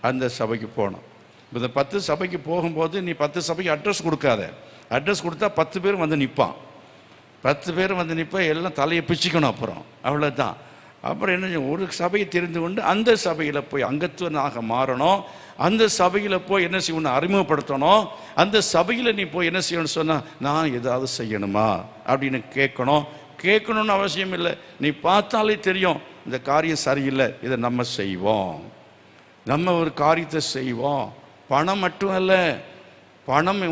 Speaker 1: அந்த சபைக்கு போகணும். இந்த 10 சபைக்கு போகும்போது நீ 10 சபைக்கு அட்ரஸ் கொடுக்காத. அட்ரஸ் கொடுத்தா 10 பேர் வந்து நிற்பான். 10 பேர் வந்து நிற்ப, எல்லாம் தலையை பிச்சுக்கணும். அப்புறம் அவ்வளோதான். அப்புறம் என்ன, ஒரு சபையை தெரிந்து கொண்டு அந்த சபையில் போய் அங்கத்துவனாக மாறணும். அந்த சபையில் போய் என்ன செய்யணும், அறிமுகப்படுத்தணும். அந்த சபையில் நீ போய் என்ன செய்யணும்னு சொன்னால், நான் ஏதாவது செய்யணுமா அப்படின்னு கேட்கணும். கேட்கணும்னு அவசியம் இல்லை, நீ பார்த்தாலே தெரியும் இந்த காரியம் சரியில்லை, இதை நம்ம செய்வோம். நம்ம ஒரு காரியத்தை செய்வோம். பணம் மட்டும் அல்ல, பணம்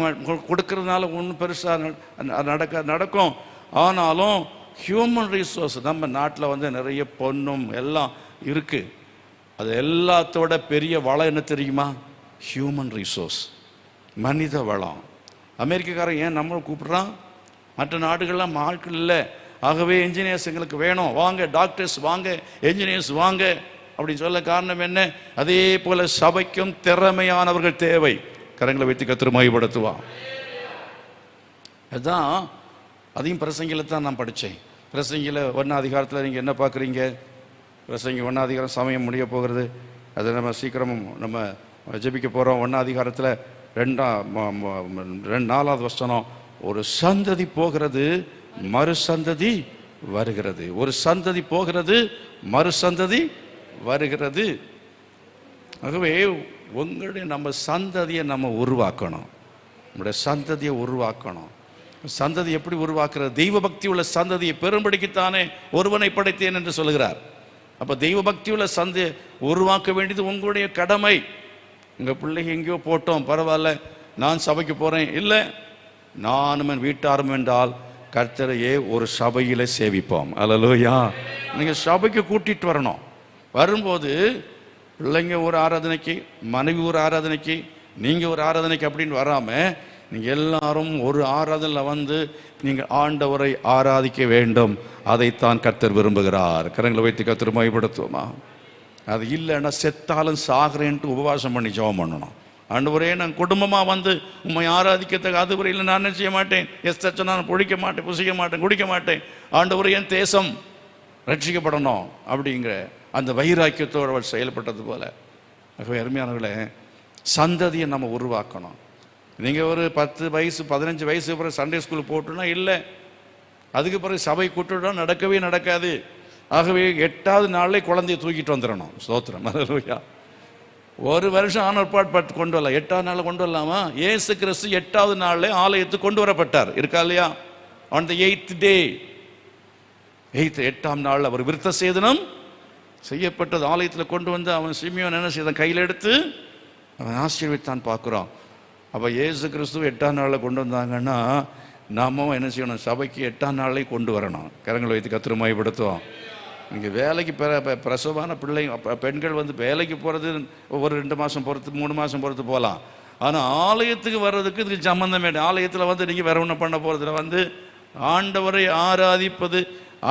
Speaker 1: கொடுக்கறதுனால ஒன்றும் பெருசாக நடக்கும். ஆனாலும் ஹியூமன் ரிசோர்ஸ், நம்ம நாட்டில் வந்து நிறைய பொண்ணும் எல்லாம் இருக்குது. அது எல்லாத்தோட பெரிய வளம் என்ன தெரியுமா? ஹியூமன் ரிசோர்ஸ், மனித வளம். அமெரிக்காக்காரன் ஏன் நம்மளை கூப்பிட்றான்? மற்ற நாடுகள்லாம் ஆட்கள் இல்லை. ஆகவே என்ஜினியர்ஸ் எங்களுக்கு வேணும், வாங்க டாக்டர்ஸ் வாங்க, என்ஜினியர்ஸ் வாங்க அப்படின்னு சொல்ல காரணம் என்ன? அதே போல சபைக்கும் திறமையானவர்கள் தேவை. கரங்களை வைத்து கர்த்தரை மகிமைப்படுத்துவான். அதுதான், அதையும் பிரசங்கில தான் நான் படித்தேன். பிரசங்கில 1ஆம் அதிகாரத்தில் நீங்கள் என்ன பார்க்குறீங்க? பிரசங்கி 1ஆம் அதிகாரம், சமயம் முடிய போகிறது, அதை நம்ம சீக்கிரமும் நம்ம ஜெபிக்க போகிறோம். 1ஆம் அதிகாரத்தில் 4வது வசனம், ஒரு சந்ததி போகிறது, மறு சந்ததி வருகிறது. ஒரு சந்ததி போகிறது, மறு சந்ததி வருகிறது. ஆகவே உங்களுடைய நம்ம சந்ததியை நம்ம உருவாக்கணும். நம்முடைய சந்ததியை உருவாக்கணும். சந்ததி எப்படி உருவாக்குறது? தெய்வ பக்தி உள்ள சந்ததியை பெரும்படிக்குத்தானே ஒருவனை படைத்தேன் என்று சொல்கிறார். அப்போ தெய்வ பக்தி உள்ள சந்ததியை உருவாக்க வேண்டியது உங்களுடைய கடமை. உங்கள் பிள்ளைங்க எங்கேயோ போட்டோம், பரவாயில்ல, நான் சபைக்கு போகிறேன், இல்லை நானும் என் வீட்டாரும் என்றால் கர்த்தரையே ஒரு சபையில சேவிப்போம். அல்லேலூயா. நீங்கள் சபைக்கு கூட்டிட்டு வரணும். வரும்போது பிள்ளைங்க ஒரு ஆராதனைக்கு, மனைவி ஒரு ஆராதனைக்கு, நீங்கள் ஒரு ஆராதனைக்கு அப்படின்னு வராமல் நீங்கள் எல்லாரும் ஒரு ஆராதனையில் வந்து நீங்கள் ஆண்டவரை ஆராதிக்க வேண்டும். அதைத்தான் கர்த்தர் விரும்புகிறார். கரங்களை வைத்து கர்த்தரை மகிமைப்படுத்துவோமா? அது இல்லைன்னா செத்தாலும் சாகிறேன்ட்டு உபவாசம் பண்ணி ஜெபம் பண்ணணும். ஆண்டவரே, நான் குடும்பமாக வந்து உண்மை ஆராதிக்கிறதுக்கு அதுவரை இல்லை, நான் என்ன செய்ய மாட்டேன், நான் பொழிக்க மாட்டேன், புசிக்க மாட்டேன், குடிக்க மாட்டேன். ஆண்டவரே, என் தேசம் ரட்சிக்கப்படணும் அப்படிங்கிற அந்த வைராக்கியத்தோடு அவர் செயல்பட்டது போல. ஆகவே அருமையானவர்களே, சந்ததியை நம்ம உருவாக்கணும். நீங்கள் ஒரு 10 வயசு 15 வயசு பிறகு சண்டே ஸ்கூல் போட்டுனா இல்லை, அதுக்கு பிறகு சபை கூட்டுனா நடக்கவே நடக்காது. ஆகவே 8வது நாளிலே குழந்தைய தூக்கிட்டு வந்துடணும். ஸ்தோத்திரம். அல்லேலூயா. ஒரு வருஷம் ஆனற்பாடு கொண்டு வரலாம், 8வது நாளில் கொண்டு வரலாமா? இயேசு கிறிஸ்து 8வது நாளில் ஆலயத்துக்கு கொண்டு வரப்பட்டார், இருக்கா இல்லையா? ஆன் த 8th day, 8ஆம் நாள் அவர் விருத்த சேதனம் செய்யப்பட்டது. ஆலயத்தில் கொண்டு வந்து அவன் சிமியோன் என்ன செய்தான், கையில் எடுத்து அவன் ஆசீர்வதித்தான் பார்க்குறோம். அப்போ இயேசு கிறிஸ்துவ 8ஆம் நாளில் கொண்டு வந்தாங்கன்னா நாம என்ன செய்யணும்? சபைக்கு 8ஆம் நாளே கொண்டு வரணும். கரங்களை வைத்து கர்த்தரை மகிமைப்படுத்துவோம். இங்கே வேலைக்கு பிரசவமான பெண்கள் வந்து வேலைக்கு போகிறது ஒரு 2 மாதம் பொறுத்து 3 மாதம் பொறுத்து போகலாம். ஆனால் ஆலயத்துக்கு வர்றதுக்கு இதுக்கு சம்மந்தம் வேணும். ஆலயத்தில் வந்து நீங்கள் வேற ஒன்றும் பண்ண போகிறதுல வந்து ஆண்டவரை ஆராதிப்பது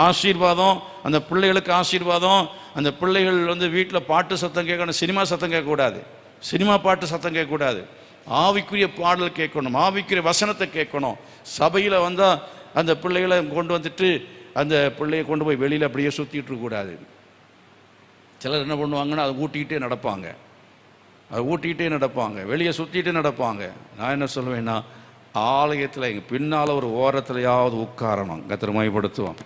Speaker 1: ஆசீர்வாதம், அந்த பிள்ளைகளுக்கு ஆசீர்வாதம். அந்த பிள்ளைகள் வந்து வீட்டில் பாட்டு சத்தம் கேட்கணும், சினிமா சத்தம் கேட்கக்கூடாது, சினிமா பாட்டு சத்தம் கேட்கக்கூடாது. ஆவிக்குரிய பாடல் கேட்கணும், ஆவிக்குரிய வசனத்தை கேட்கணும். சபையில் வந்தால் அந்த பிள்ளைகளை கொண்டு வந்துட்டு அந்த பிள்ளையை கொண்டு போய் வெளியில் அப்படியே சுற்றிட்டு இருக்கக்கூடாது. சிலர் என்ன பண்ணுவாங்கன்னா அதை ஊட்டிக்கிட்டே நடப்பாங்க, அதை ஊட்டிக்கிட்டே நடப்பாங்க, வெளியே சுற்றிட்டே நடப்பாங்க. நான் என்ன சொல்லுவேன்னா, ஆலயத்தில் எங்கள் பின்னால் ஒரு ஓரத்துலையாவது உட்காரணும். கர்த்தரை மகிமைப்படுத்துவோம்.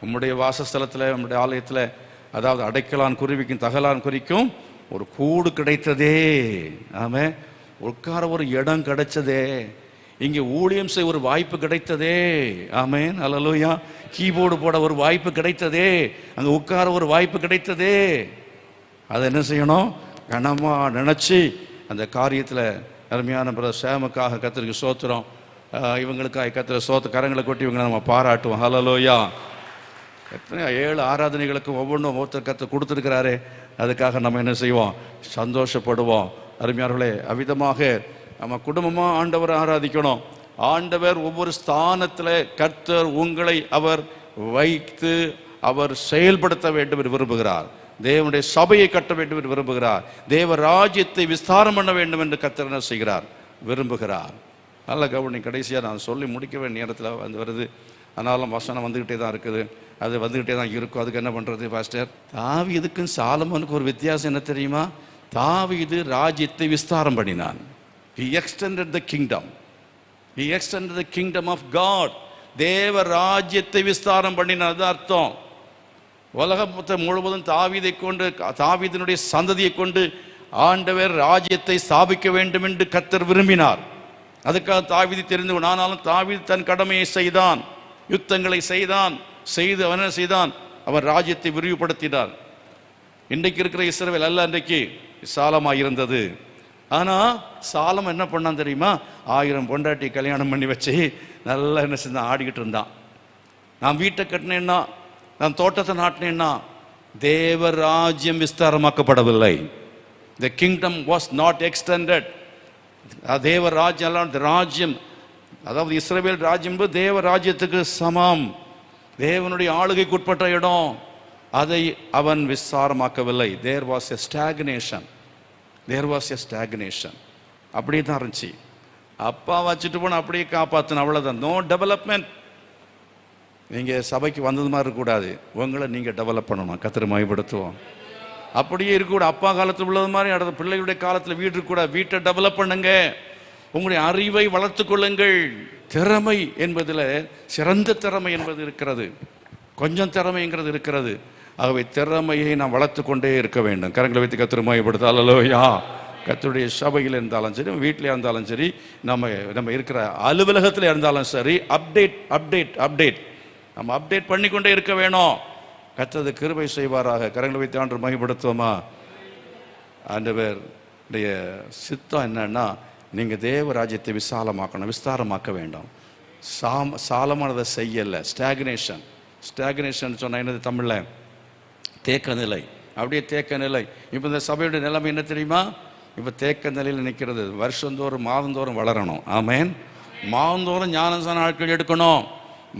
Speaker 1: உம்முடைய வாசஸ்தலத்தில், நம்முடைய ஆலயத்தில், அதாவது அடைக்கலான் குருவிக்கும் தகலான் குறிக்கும் ஒரு கூடு கிடைத்ததே. ஆமே, உட்கார ஒரு இடம் கிடைச்சதே, இங்கே ஊழியம் செய்ய ஒரு வாய்ப்பு கிடைத்ததே. ஆமென், அல்லேலூயா. கீபோர்டு போட ஒரு வாய்ப்பு கிடைத்ததே, அங்கே உட்கார ஒரு வாய்ப்பு கிடைத்ததே. அதை என்ன செய்யணும்? கனமா நினச்சி அந்த காரியத்தில் அருமையான பிரதர் சேமுக்காக கர்த்தருக்கு ஸ்தோத்திரம், இவங்களுக்காக கர்த்தர் ஸ்தோத்திர கரங்களை கொட்டி இவங்களை நம்ம பாராட்டுவோம். ஹல்லேலூயா. எத்தனை 7 ஆராதனைகளுக்கு ஒவ்வொன்றும் ஒருத்தர் கர்த்தர் கொடுத்துருக்கிறாரே, அதுக்காக நம்ம என்ன செய்வோம்? சந்தோஷப்படுவோம். அருமையானவர்களே, அவ்விதமாக நம்ம குடும்பமாக ஆண்டவரை ஆராதிக்கணும். ஆண்டவர் ஒவ்வொரு ஸ்தானத்தில் கர்த்தர் உங்களை அவர் வைத்து அவர் செயல்படுத்த வேண்டும் என்று விரும்புகிறார். தேவனுடைய சபையை கட்ட வேண்டும் என்று விரும்புகிறார். தேவ ராஜ்யத்தை விஸ்தாரம் பண்ண வேண்டும் என்று கர்த்தர் என்ன செய்கிறார்? விரும்புகிறார். நல்ல கவனி. கடைசியாக நான் சொல்லி முடிக்க வேண்டிய நேரத்தில் வந்து வருது, ஆனாலும் வசனம் வந்துக்கிட்டே தான் இருக்குது, அது வந்துக்கிட்டே தான் இருக்கும். அதுக்கு என்ன பண்ணுறது பாஸ்டர்? தாவீதுக்கும் சாலமோனுக்கு ஒரு வித்தியாசம் என்ன தெரியுமா? தாவீது ராஜ்யத்தை விஸ்தாரம் பண்ணினான். He extended the kingdom. He extended the kingdom of God. தேவ ராஜ்யத்தை விஸ்தாரம் பண்ணினான். அது அர்த்தம். உலகத்தை முழுவதும் தாவீதை கொண்டு, தாவீதினுடைய சந்ததியை கொண்டு ஆண்டவர் ராஜ்யத்தை ஸ்தாபிக்க வேண்டும் என்று கர்த்தர் விரும்பினார். அதுக்காக தாவீது தெரிந்து, ஆனாலும் தாவீது தன் கடமையை செய்தான், யுத்தங்களை செய்தான், செய்து அவன் என்ன செய்தான்? அவன் ராஜ்யத்தை விரிவுபடுத்தினார். இன்றைக்கு இருக்கிற இஸ்ரவேல் அல்ல அன்றைக்கு விசாலமாக இருந்தது. ஆனால் சாலம் என்ன பண்ணான் தெரியுமா? 1000 பொண்டாட்டி கல்யாணம் பண்ணி வச்சு நல்லா என்ன செஞ்சான்? ஆடிக்கிட்டு இருந்தான். நான் வீட்டை கட்டினேன்னா, நான் தோட்டத்தை நாட்டினேன்னா, தேவ ராஜ்யம் விஸ்தாரமாக்கப்படவில்லை. The kingdom was not extended. தேவ ராஜ்யம், அதாவது இஸ்ரவேல் ராஜ்யம் என்பது தேவ ராஜ்யத்துக்கு சமம். தேவனுடைய ஆளுகைக்கு உட்பட்ட இடம், அதை அவன் விஸ்தாரமாக்கவில்லை. There was a stagnation. அப்படியே தான் இருந்துச்சு. அப்பா வச்சுட்டு போன அப்படியே காப்பாற்றணும், அவ்வளோதான். No development. நீங்கள் சபைக்கு வந்தது மாதிரி இருக்கக்கூடாது, உங்களை நீங்கள் டெவலப் பண்ணணும். கர்த்தரை மகிமைப்படுத்துவோம். அப்படியே இருக்கக்கூடாது. அப்பா காலத்தில் உள்ளது மாதிரி அடுத்த பிள்ளைகளுடைய காலத்தில் வீடு இருக்கக்கூடாது. வீட்டை டெவலப் பண்ணுங்க, உங்களுடைய அறிவை வளர்த்து கொள்ளுங்கள். திறமை என்பதில் சிறந்த திறமை என்பது இருக்கிறது, கொஞ்சம் திறமைங்கிறது இருக்கிறது. ஆகவே திறமையை நாம் வளர்த்து கொண்டே இருக்க வேண்டும். கரங்களை வைத்து கர்த்தரை மகிமைப்படுத்த. அல்லேலூயா. கர்த்தருடைய சபையில் இருந்தாலும் சரி, வீட்டில் இருந்தாலும் சரி, நம்ம இருக்கிற அலுவலகத்தில் இருந்தாலும் சரி, அப்டேட் நம்ம அப்டேட் பண்ணிக்கொண்டே இருக்க வேணும். கர்த்தர் கிருபை செய்வாராக. கரங்களை வைத்து ஆண்டு மகிமைப்படுத்துவோமா? ஆண்டவருடைய சித்தம் என்னன்னா, நீங்கள் தேவ ராஜ்யத்தை விஸ்தாரமாக்க வேண்டும். சாலமானதை செய்யலை. ஸ்டாக்னேஷன் சொன்னால் என்னது தமிழில்? தேக்க நிலை. அப்படியே தேக்க நிலை. இப்போ இந்த சபையுடைய நிலைமை என்ன தெரியுமா? இப்போ தேக்க நிலையில் நிற்கிறது. வருஷந்தோறும் மாதந்தோறும் வளரணும். ஆமென். மாதந்தோறும் ஞானசான ஆட்கள் எடுக்கணும்.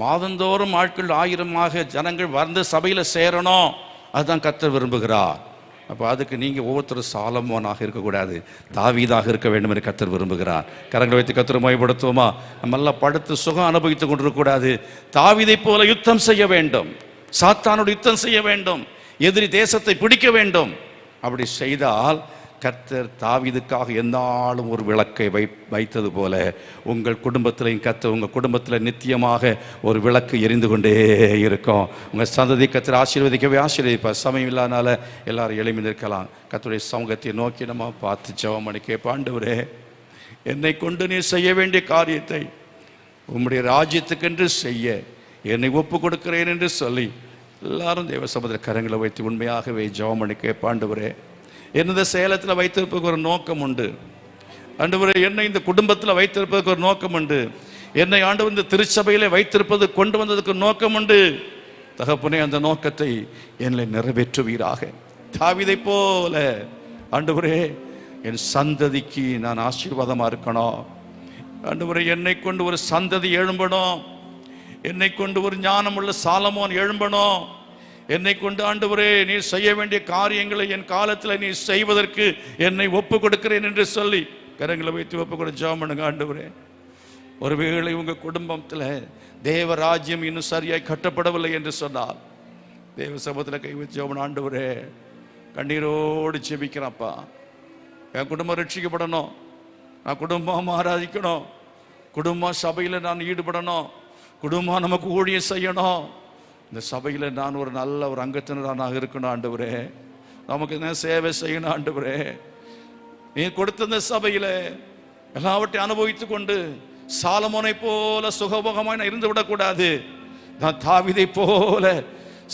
Speaker 1: மாதந்தோறும் ஆட்கள் 1000 ஜனங்கள் வந்து சபையில் சேரணும். அதுதான் கர்த்தர் விரும்புகிறார். அப்போ அதுக்கு நீங்கள் ஒவ்வொருத்தரும் சாலமோனாக இருக்கக்கூடாது, தாவீதாக இருக்க வேண்டும் என்று கர்த்தர் விரும்புகிறார். கரங்களை வைத்து கர்த்தரை மகிமைப்படுத்துவோமா? நம்ம எல்லாம் படுத்து சுகம் அனுபவித்துக் கொண்டிருக்கக்கூடாது. தாவீதை போல யுத்தம் செய்ய வேண்டும், சாத்தானோடு யுத்தம் செய்ய வேண்டும், எதிரி தேசத்தை பிடிக்க வேண்டும். அப்படி செய்தால் கர்த்தர் தாவீதுக்காக எந்நாளும் ஒரு விளக்கை வைத்தது போல உங்கள் குடும்பத்திலையும் கர்த்தர் உங்கள் குடும்பத்தில் நித்தியமாக ஒரு விளக்கு எரிந்து கொண்டே இருக்கும். உங்கள் சந்ததி கர்த்தர் ஆசீர்வதிப்பார். சமயம் இல்லாதனால எல்லாரும் எழுப்பி நிற்கலாம். கர்த்தருடைய சமூகத்தை நோக்கி நம்ம பார்த்து ஜெபம் பண்ணி கேட்போம். ஆண்டவரே, என்னை கொண்டு நீர் செய்ய வேண்டிய காரியத்தை உம்முடைய ராஜ்யத்துக்கென்று செய்ய என்னை ஒப்பு கொடுக்கிறேன் என்று சொல்லி எல்லாரும் தேவ சமுதிர கரங்களை வைத்து உண்மையாகவே ஜெபம் பண்ணி கேட்போம். ஆண்டவரே, என்னது சேலத்தில் வைத்திருப்பதற்கு ஒரு நோக்கம் உண்டு. ஆண்டவரே, என்னை இந்த குடும்பத்தில் வைத்திருப்பதற்கு ஒரு நோக்கம் உண்டு. என்னை ஆண்டவர் இந்த திருச்சபையிலே வைத்திருப்பது கொண்டு வந்ததுக்கு நோக்கம் உண்டு. தகப்பனே, அந்த நோக்கத்தை என்னை நிறைவேற்றுவீராக. தாவீதை போல ஆண்டவரே, என் சந்ததிக்கு நான் ஆசீர்வாதமாக இருக்கணும். ஆண்டவரே, என்னை கொண்டு ஒரு சந்ததி எழும்பணும். என்னை கொண்டு ஒரு ஞானமுள்ள சாலமோன் எழும்பணும். என்னை கொண்டு ஆண்டவரே நீர் செய்ய வேண்டிய காரியங்களை என் காலத்தில் நீர் செய்வதற்கு என்னை ஒப்பு கொடுக்கிறேன் என்று சொல்லி கரங்களை வைத்து ஒப்பு கொடு ஜெபம் பண்ணுங்க. ஆண்டவரே, ஒருவேளை உங்கள் குடும்பத்தில் தேவ ராஜ்யம் இன்னும் சரியாய் கட்டப்படவில்லை என்று சொன்னால் தேவ சமூகத்தில் கை வச்சு ஜெபம். ஆண்டவரே, கண்ணீரோடு ஜெபிக்கிறப்பா, என் குடும்பம் ரட்சிக்கப்படணும், நான் குடும்பம் ஆராதிக்கணும், குடும்பம் சபையில் நான் ஈடுபடணும், குடும்பம் நமக்கு ஊழியம் செய்யணும், இந்த சபையில் நான் ஒரு நல்ல ஒரு அங்கத்தினராக இருக்கணும். ஆண்டவரே, நமக்கு என்ன சேவை செய்யணும். ஆண்டவரே, நீ கொடுத்த இந்த சபையில எல்லாவற்றையும் அனுபவித்துக் கொண்டு சாலமோனை போல சுகபோகமாய் நான் இருந்து விடக்கூடாது. நான் தாவீதை போல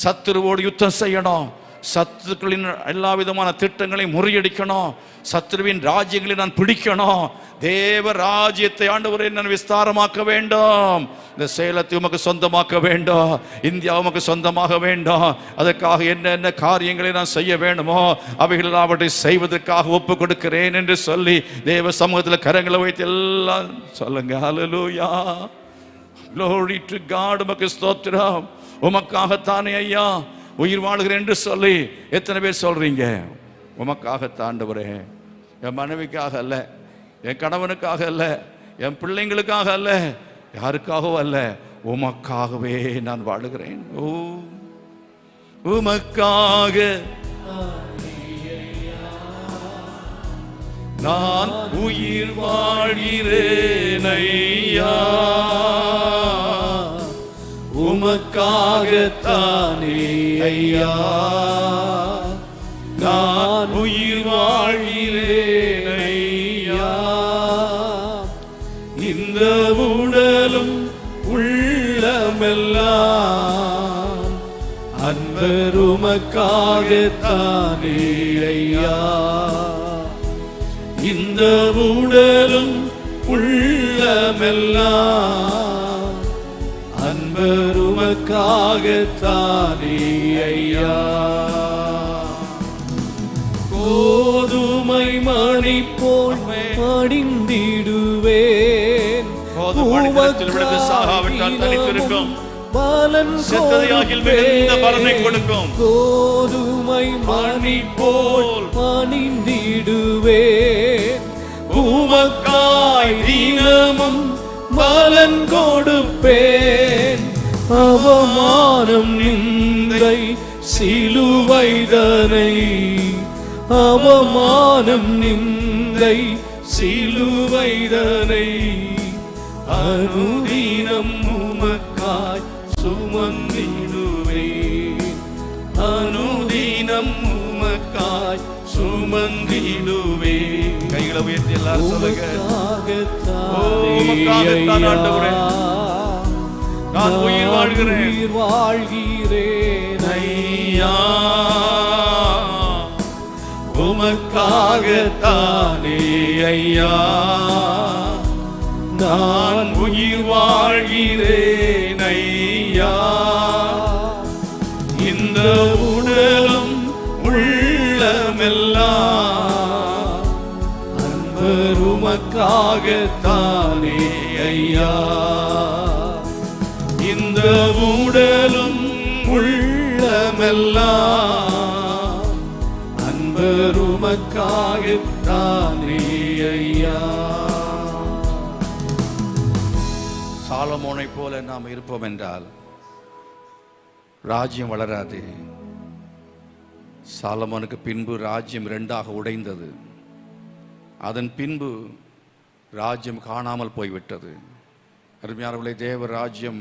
Speaker 1: சத்துருவோடு யுத்தம் செய்யணும், சத்துருக்களின் எல்லா விதமான திட்டங்களையும் முறியடிக்கணும், சத்துருவின் ராஜ்யங்களை நான் பிடிக்கணும். தேவ ராஜ்யத்தை ஆண்டவரே நான் விஸ்தாரமாக்க வேண்டும். இந்த சேலத்தை உமக்கு சொந்தமாக்க வேண்டும், இந்தியா உமக்கு சொந்தமாக வேண்டும். அதற்காக என்னென்ன காரியங்களை நான் செய்ய வேண்டுமோ அவைகள் எல்லாவற்றை செய்வதற்காக ஒப்பு கொடுக்கிறேன் என்று சொல்லி தேவ சமூகத்தில் கரங்களை வைத்து எல்லாம் சொல்லுங்க. ஹல்லேலூயா, glory to God. உமக்கு ஸ்தோத்திரம். உமக்காகத்தானே ஐயா உயிர் வாழ்கிறேன் என்று சொல்லி எத்தனை பேர் சொல்றீங்க? உமக்காகத்தான் ஆண்டவரே, என் மனைவிக்காக அல்ல, என் கணவனுக்காக அல்ல, என் பிள்ளைங்களுக்காக அல்ல, யாருக்காகவும் அல்ல, உமக்காகவே நான் வாழுகிறேன். ஓ உமக்காக நான் உயிர் வாழ்கிறேன் ஐயா,
Speaker 3: உமக்காகத்தானே ஐயா நான் உயிர் வாழ்கிறேன் ஐயா. இந்த உடலும் உள்ளமெல்லாம் அன்பர் உமக்காகத்தானே ஐயா. இந்த உடலும் உள்ளமெல்லாம் அன்பர் உமக்காகத்தானே ஐயா. கோதுமை மணி போல் மடிந்திடுவேன், பலன்
Speaker 1: கொடுக்கும்.
Speaker 3: கோதுமை மணி போல் மடிந்திடுவேன், உமக்காய் தினமும் பலன் கொடுப்பேன். அவமானம் நிந்தை சிலுவைதனை, அவமானம் நிந்தை சிலுவைதனை அனுதினம் உமக்காய் சுமந்திடுவேன், அனுதினம் உமக்காய் சுமந்திடுவேன்.
Speaker 1: கைகளை உயர்த்தி எல்லாரும் சொல்லுங்க. நான் உயிர் வாழ்கிறேன் ஐயா, உமக்காகத்தானே ஐயா நான் உயிர் வாழ்கிறேன் ஐயா. இந்த உடலும் உள்ளமெல்லாம் அன்பர் உமக்காகத்தானே ஐயா. இந்த உடலும் உள்ளமெல்லாம் அன்பர் உமக்காகத்தானே ஐயா. சாலமோனை போல நாம் இருப்போம் என்றால் ராஜ்யம் வளராது. சாலமோனுக்கு பின்பு ராஜ்யம் இரண்டாக உடைந்தது. அதன் பின்பு ராஜ்யம் காணாமல் போய்விட்டது. அருமையானவர்களே, தேவ ராஜ்யம்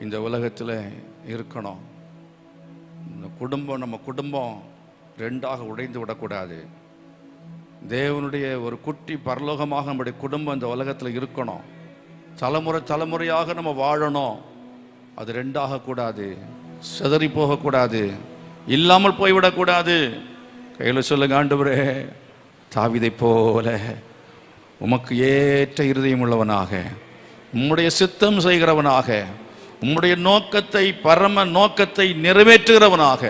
Speaker 1: இந்த உலகத்தில் இருக்கணும். இந்த குடும்பம், நம்ம குடும்பம் ரெண்டாக உடைந்து விடக்கூடாது. தேவனுடைய ஒரு குட்டி பரலோகமாக நம்முடைய குடும்பம் இந்த உலகத்தில் இருக்கணும். தலைமுறை தலைமுறையாக நம்ம வாழணும். அது ரெண்டாக கூடாது, சிதறி போகக்கூடாது, இல்லாமல் போய்விடக்கூடாது. கையில் சொல்லுங்க, ஆண்டவரே தாவீதை போல உமக்கு ஏற்ற இருதயம் உள்ளவனாக, உம்முடைய சித்தம் செய்கிறவனாக, உம்முடைய நோக்கத்தை, பரம நோக்கத்தை நிறைவேற்றுகிறவனாக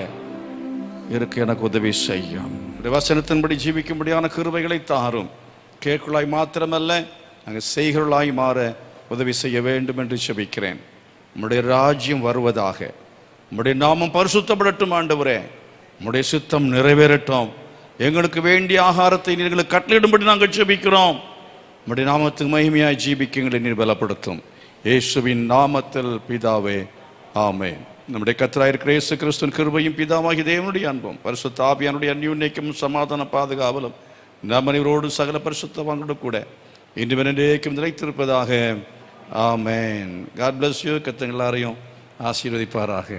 Speaker 1: இருக்க எனக்கு உதவி செய்யும். வசனத்தின்படி ஜீவிக்கும்படியான கிருபைகளை தாரும். கேட்குள்ளாய் மாத்திரமல்ல, நாங்கள் செய்கிறவர்களாய் மாற உதவி செய்ய வேண்டும் என்று ஜெபிக்கிறேன். உம்முடைய ராஜ்யம் வருவதாக, உம்முடைய நாமம் பரிசுத்தப்படட்டும். ஆண்டவரே, உம்முடைய சித்தம் நிறைவேறட்டும். எங்களுக்கு வேண்டிய ஆகாரத்தை நீங்களுக்கு கட்டளையிடும்படி நாங்கள் ஜெபிக்கிறோம். உம்முடைய நாமத்துக்கு மகிமையாய் ஜீவிக்க எங்களை நீர் பலப்படுத்தும். இயேசுவின் நாமத்தில் பிதாவே, ஆமென். நம்முடைய கர்த்தராயிருக்கிற இயேசு கிறிஸ்துவின் கிருபையும் பிதாவாகிய தேவனுடைய அன்பும் பரிசுத்த ஆவியானுடைய அந்யோன்யக்கும் சமாதான பாதுகாவலும் நம் அனைவரோடு சகல பரிசுத்தவான்களோடு கூட இன்று என்றைக்கும் நிலைத்திருப்பதாக. ஆமென். God bless you. கர்த்தர் எல்லாரையும் ஆசீர்வதிப்பாராக.